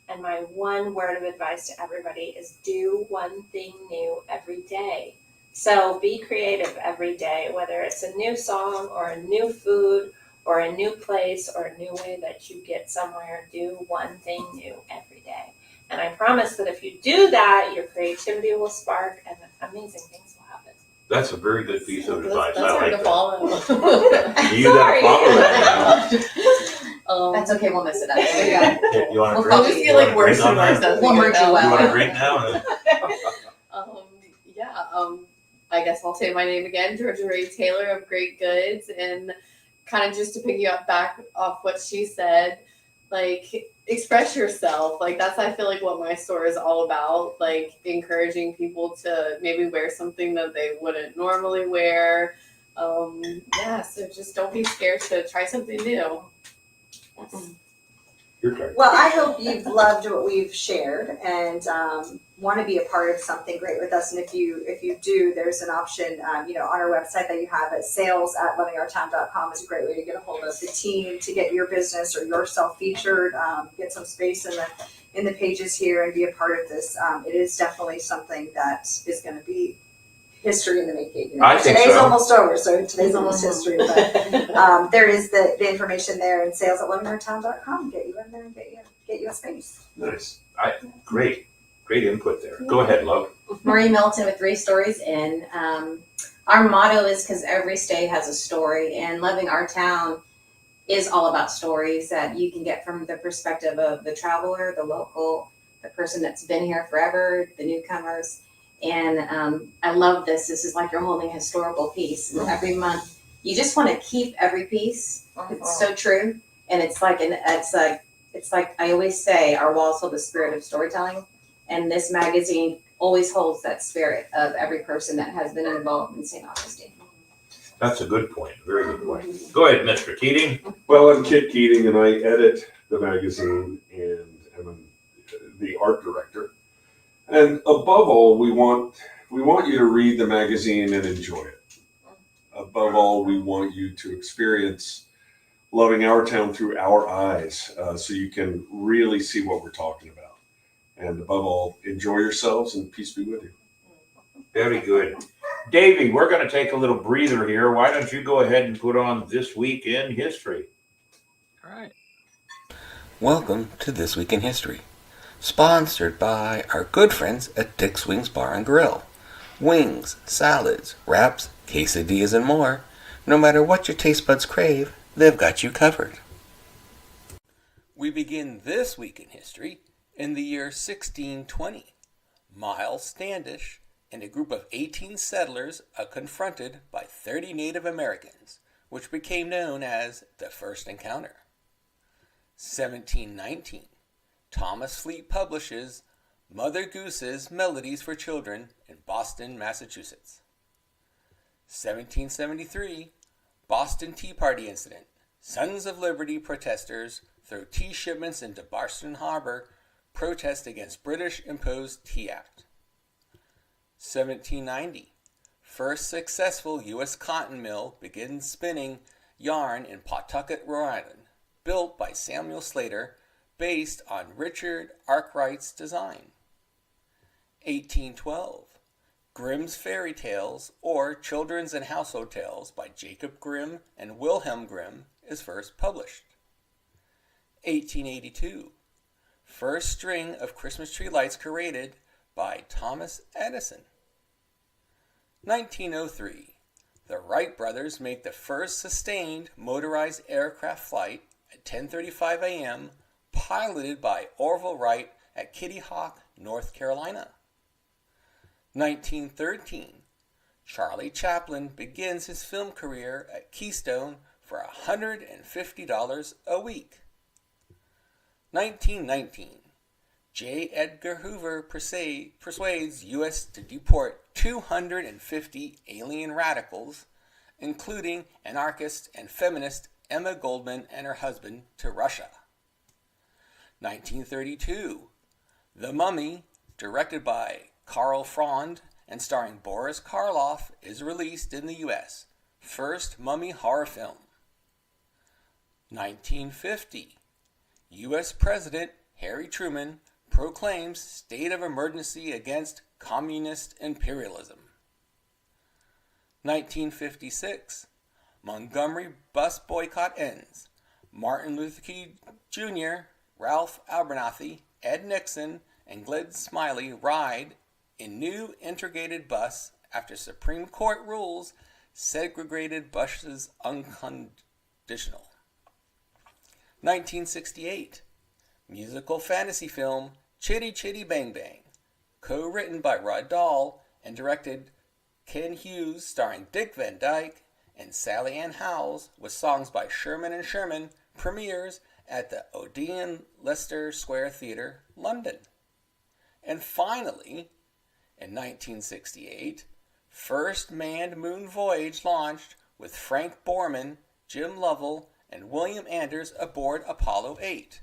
And my one word of advice to everybody is do one thing new every day. So be creative every day, whether it's a new song or a new food or a new place or a new way that you get somewhere. Do one thing new every day. And I promise that if you do that, your creativity will spark and amazing things will happen. That's a very good piece of advice. That's I hard like to that. follow. You gotta follow that That's okay, we'll mess it up. now. You want to We'll drink? I'll just get like worse Drink on and worse that? as We'll we go merge you down. well. You want to drink now? I guess I'll say my name again, Georgia Ray Taylor of Great Goods, and kind of just to piggyback back off what she said, like express yourself. Like that's I feel like what my store is all about, like encouraging people to maybe wear something that they wouldn't normally wear. So just don't be scared to try something new. Your turn. Well, I hope you've loved what we've shared and want to be a part of something great with us. And if you do, there's an option, on our website that you have at sales@lovingourtown.com is a great way to get a hold of the team to get your business or yourself featured, get some space in the pages here and be a part of this. It is definitely something that is going to be history in the making. I think Today's so. almost over, so today's almost history. But there is the information there in sales@lovingourtown.com. Get you in there and get you a space. Nice. Great input there. Go ahead, love. Marie Milton with 3 Stories In. Our motto is because every state has a story, and Loving Our Town is all about stories that you can get from the perspective of the traveler, the local, the person that's been here forever, the newcomers. And I love this. This is like you're holding a historical piece. And every month, you just want to keep every piece. It's so true. And it's like I always say, our walls hold the spirit of storytelling. And this magazine always holds that spirit of every person that has been involved in St. Augustine. That's a good point. Very good point. Go ahead, Mr. Keating. Well, I'm Kit Keating, and I edit the magazine and am the art director. And above all, we want you to read the magazine and enjoy it. Above all, we want you to experience Loving Our Town through our eyes, so you can really see what we're talking about. And above all, enjoy yourselves and peace be with you. Very good. Davey, we're going to take a little breather here. Why don't you go ahead and put on This Week in History? All right. Welcome to This Week in History, sponsored by our good friends at Dick's Wings Bar and Grill. Wings, salads, wraps, quesadillas, and more. No matter what your taste buds crave, they've got you covered. We begin this week in history in the year 1620. Miles Standish and a group of 18 settlers are confronted by 30 Native Americans, which became known as the First Encounter. 1719. Thomas Fleet publishes Mother Goose's Melodies for Children in Boston, Massachusetts. 1773. Boston Tea Party incident. Sons of Liberty protesters throw tea shipments into Boston Harbor, protest against British-imposed Tea Act. 1790. first successful U.S. cotton mill begins spinning yarn in Pawtucket, Rhode Island, built by Samuel Slater, based on Richard Arkwright's design. 1812. Grimm's Fairy Tales, or Children's and Household Tales by Jacob Grimm and Wilhelm Grimm, is first published. 1882. First string of Christmas tree lights created by Thomas Edison. 1903. The Wright brothers make the first sustained motorized aircraft flight at 10:35 a.m., piloted by Orville Wright at Kitty Hawk, North Carolina. 1913. Charlie Chaplin begins his film career at Keystone for $150 a week. 1919. J. Edgar Hoover persuades U.S. to deport 250 alien radicals, including anarchist and feminist Emma Goldman and her husband, to Russia. 1932. The Mummy, directed by Karl Freund and starring Boris Karloff, is released in the U.S. First mummy horror film. 1950. U.S. President Harry Truman proclaims state of emergency against communist imperialism. 1956. Montgomery bus boycott ends. Martin Luther King Jr., Ralph Abernathy, Ed Nixon, and Glenn Smiley ride in new integrated bus after Supreme Court rules segregated buses unconditional. 1968. Musical fantasy film Chitty Chitty Bang Bang, co-written by Rod Dahl and directed Ken Hughes, starring Dick Van Dyke and Sally Ann Howells, with songs by Sherman and Sherman, premieres at the Odeon Leicester Square Theatre, London. And finally, in 1968, first manned moon voyage launched with Frank Borman, Jim Lovell, and William Anders aboard Apollo 8.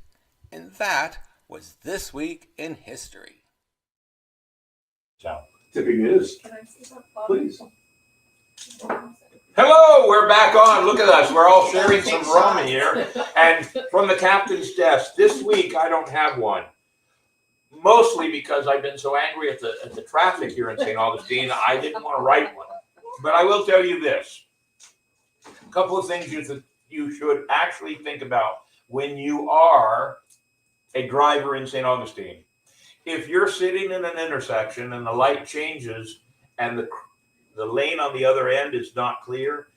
And that was This Week in History. So, Tipping is, Can I say something, Bob? please. hello, we're back on. Look at us. We're all sharing some rum here. And from the captain's desk, this week I don't have one. Mostly because I've been so angry at the traffic here in St. Augustine, I didn't want to write one. But I will tell you this. A couple of things you should actually think about when you are a driver in St. Augustine. If you're sitting in an intersection and the light changes and the lane on the other end is not clear,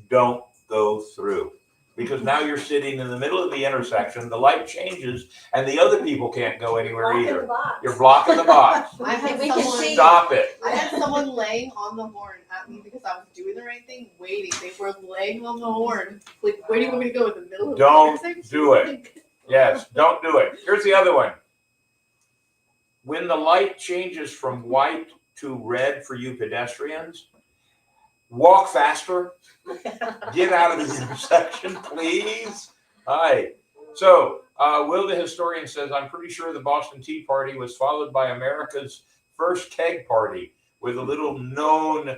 don't go through. Because now you're sitting in the middle of the intersection, the light changes, and the other people can't go anywhere either. You're blocking the box. I had We can someone, see- Stop it. I had someone laying on the horn at me because I was doing the right thing, waiting. They were laying on the horn. Like, where do you want me to go in the middle of Don't the intersection? do it. Yes, don't do it. Here's the other one. When the light changes from white to red for you pedestrians, walk faster. Get out of the intersection, please. Hi. So, Will the historian says, I'm pretty sure the Boston Tea Party was followed by America's first keg party with a little known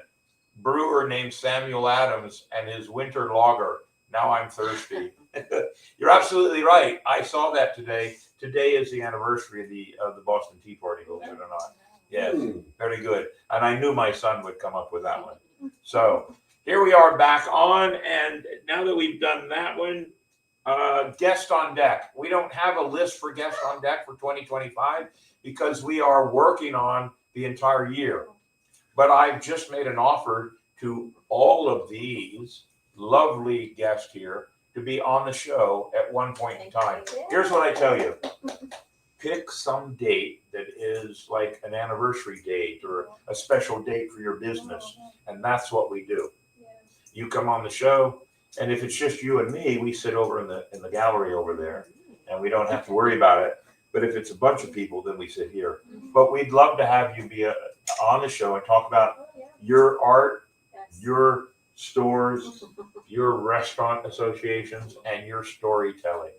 brewer named Samuel Adams and his winter lager. Now I'm thirsty. You're absolutely right. I saw that today. Today is the anniversary of the Boston Tea Party, believe it or not. Yes, very good. And I knew my son would come up with that one. So here we are back on. And now that we've done that one, guest on deck. We don't have a list for guest on deck for 2025 because we are working on the entire year. But I've just made an offer to all of these lovely guests here to be on the show at one point in time. Here's what I tell you. Pick some date that is like an anniversary date or a special date for your business. And that's what we do. You come on the show, and if it's just you and me, we sit over in the gallery over there, and we don't have to worry about it. But if it's a bunch of people, then we sit here. But we'd love to have you be on the show and talk about your art, your stores, your restaurant associations, and your storytelling.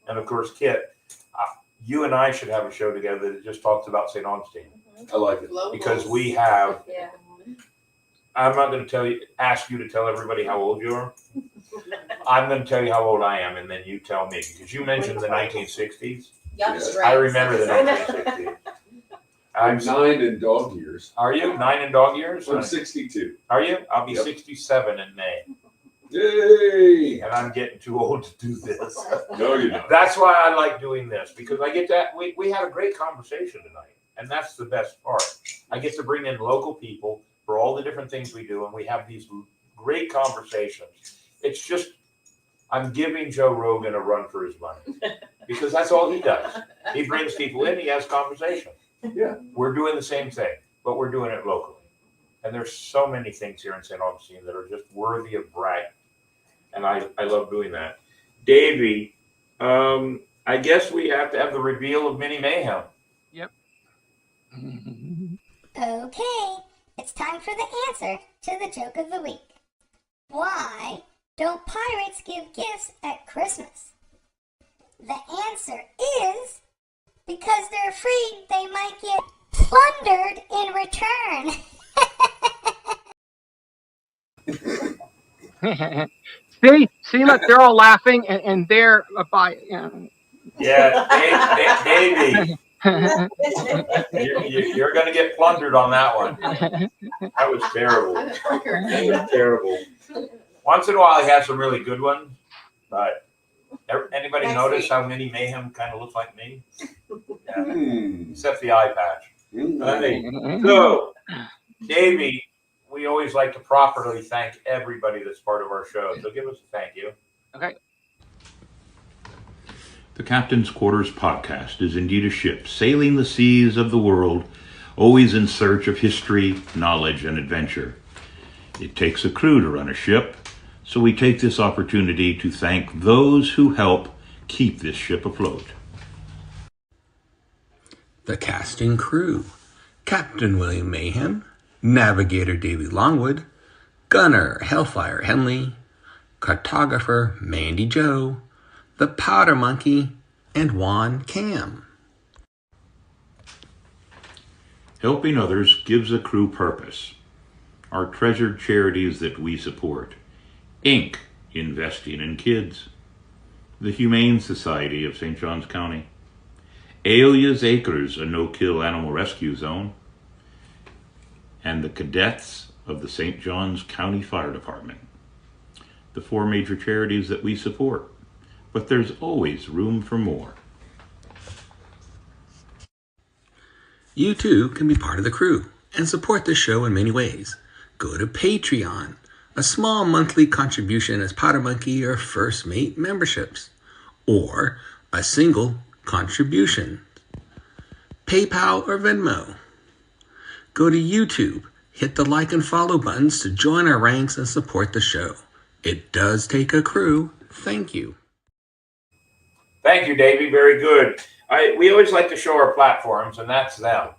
And of course, Kit, you and I should have a show together that just talks about St. Augustine. I like it. Because we have I'm not going to ask you to tell everybody how old you are. I'm going to tell you how old I am, and then you tell me, because you mentioned the 1960s. Yep, Yes. right. I remember the 1960s. I'm 9 in dog years. Are you 9 in dog years? I'm 62. Are you? I'll be Yep. 67 in May, Yay! and I'm getting too old to do this. No, you're not. That's why I like doing this, because I get that. We had a great conversation tonight, and that's the best part. I get to bring in local people for all the different things we do, and we have these great conversations. It's just, I'm giving Joe Rogan a run for his money, because that's all he does. He brings people in, he has conversation. Yeah. We're doing the same thing, but we're doing it locally. And there's so many things here in St. Augustine that are just worthy of bragging. And I love doing that. Davey, I guess we have to have the reveal of Mini Mayhem. Yep. Okay, it's time for the answer to the joke of the week. Why don't pirates give gifts at Christmas? The answer is because they're afraid they might get plundered in return. See, look, they're all laughing, and they're by. Yeah, Davey, you're going to get plundered on that one. That was terrible. That was terrible. Once in a while, he has some really good ones, but anybody notice how Mini Mayhem kind of looks like me? Yeah. Except the eye patch. So, Davey, we always like to properly thank everybody that's part of our show. So give us a thank you. Okay. The Captain's Quarters podcast is indeed a ship sailing the seas of the world, always in search of history, knowledge, and adventure. It takes a crew to run a ship, so we take this opportunity to thank those who help keep this ship afloat. The cast and crew: Captain William Mayhem, Navigator Davy Longwood, Gunner Hellfire Henley, Cartographer Mandy Joe, the Powder Monkey, and Juan Cam. Helping others gives a crew purpose. Our treasured charities that we support: Inc., investing in kids; the Humane Society of St. Johns County; Aelia's Acres, a no-kill animal rescue zone; and the Cadets of the St. Johns County Fire Department. The 4 major charities that we support, but there's always room for more. You too can be part of the crew and support the show in many ways. Go to Patreon. A small monthly contribution as Powder Monkey or First Mate memberships, or a single contribution. PayPal or Venmo. Go to YouTube, hit the like and follow buttons to join our ranks and support the show. It does take a crew. Thank you. Thank you, Davey. Very good. We always like to show our platforms, and that's them.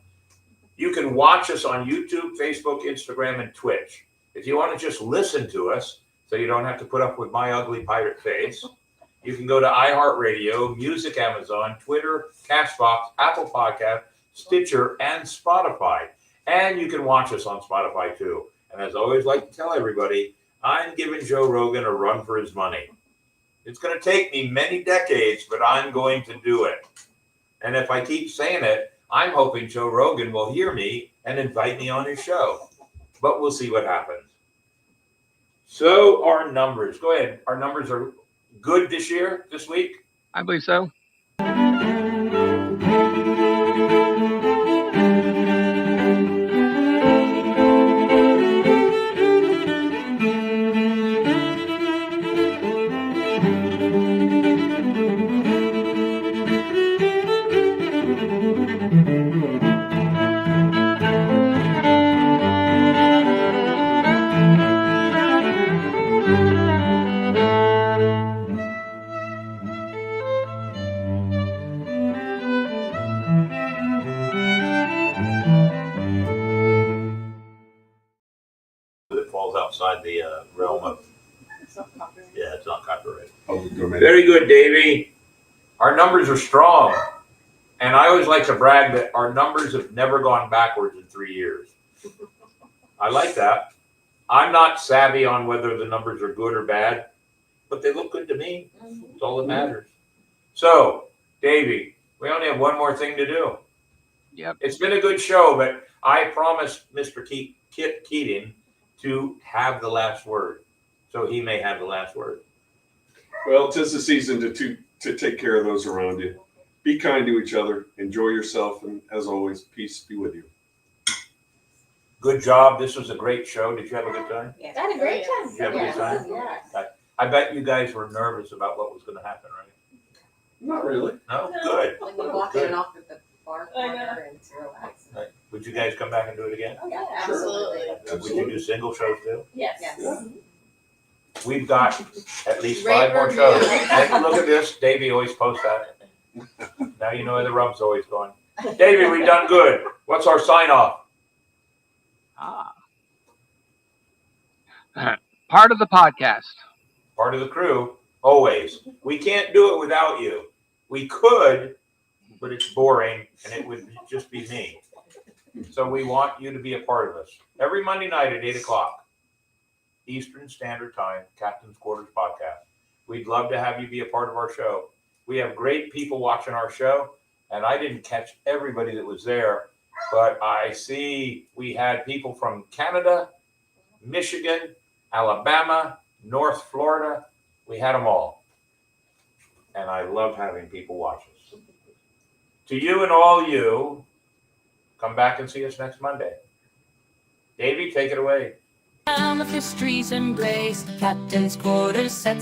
You can watch us on YouTube, Facebook, Instagram, and Twitch. If you want to just listen to us, so you don't have to put up with my ugly pirate face, you can go to iHeartRadio, Music Amazon, Twitter, Castbox, Apple Podcast, Stitcher, and Spotify. And you can watch us on Spotify too. And as I always like to tell everybody, I'm giving Joe Rogan a run for his money. It's going to take me many decades, but I'm going to do it. And if I keep saying it, I'm hoping Joe Rogan will hear me and invite me on his show. But we'll see what happens. So our numbers, go ahead. Our numbers are good this week? I believe so. It falls outside the realm of, yeah, it's not copyrighted. Public domain. Very good, Davey. Our numbers are strong. And I always like to brag that our numbers have never gone backwards in 3 years. I like that. I'm not savvy on whether the numbers are good or bad, but they look good to me. That's all that matters. So, Davey, we only have one more thing to do. Yep. It's been a good show, but I promised Mr. Kit Keating to have the last word. So he may have the last word. Well, 'tis the season to take care of those around you. Be kind to each other. Enjoy yourself, and as always, peace be with you. Good job. This was a great show. Did you have a good time? Yes. I had a great time. Did you have a good time? Yes. I bet you guys were nervous about what was going to happen, right? Not really. No? Good. When you walk in and off at the bar I know. corner and it's relaxing. Right. Would you guys come back and do it again? Oh, yeah, Sure. absolutely. Would you do single shows too? Yes. Yes. We've got at least Rate 5 more review. shows. Hey, look at this. Davey always posts that. Now you know where the rub's always going. Davey, we've done good. What's our sign off? Part of the podcast. Part of the crew, always. We can't do it without you. We could, but it's boring and it would just be me. So we want you to be a part of us. Every Monday night at 8 o'clock, Eastern Standard Time, Captain's Quarters Podcast. We'd love to have you be a part of our show. We have great people watching our show, and I didn't catch everybody that was there, but I see we had people from Canada, Michigan, Alabama, North Florida. We had them all. And I love having people watch us. To you and all you, come back and see us next Monday. Davey, take it away. Town of history's embrace, Captain's Quarters sets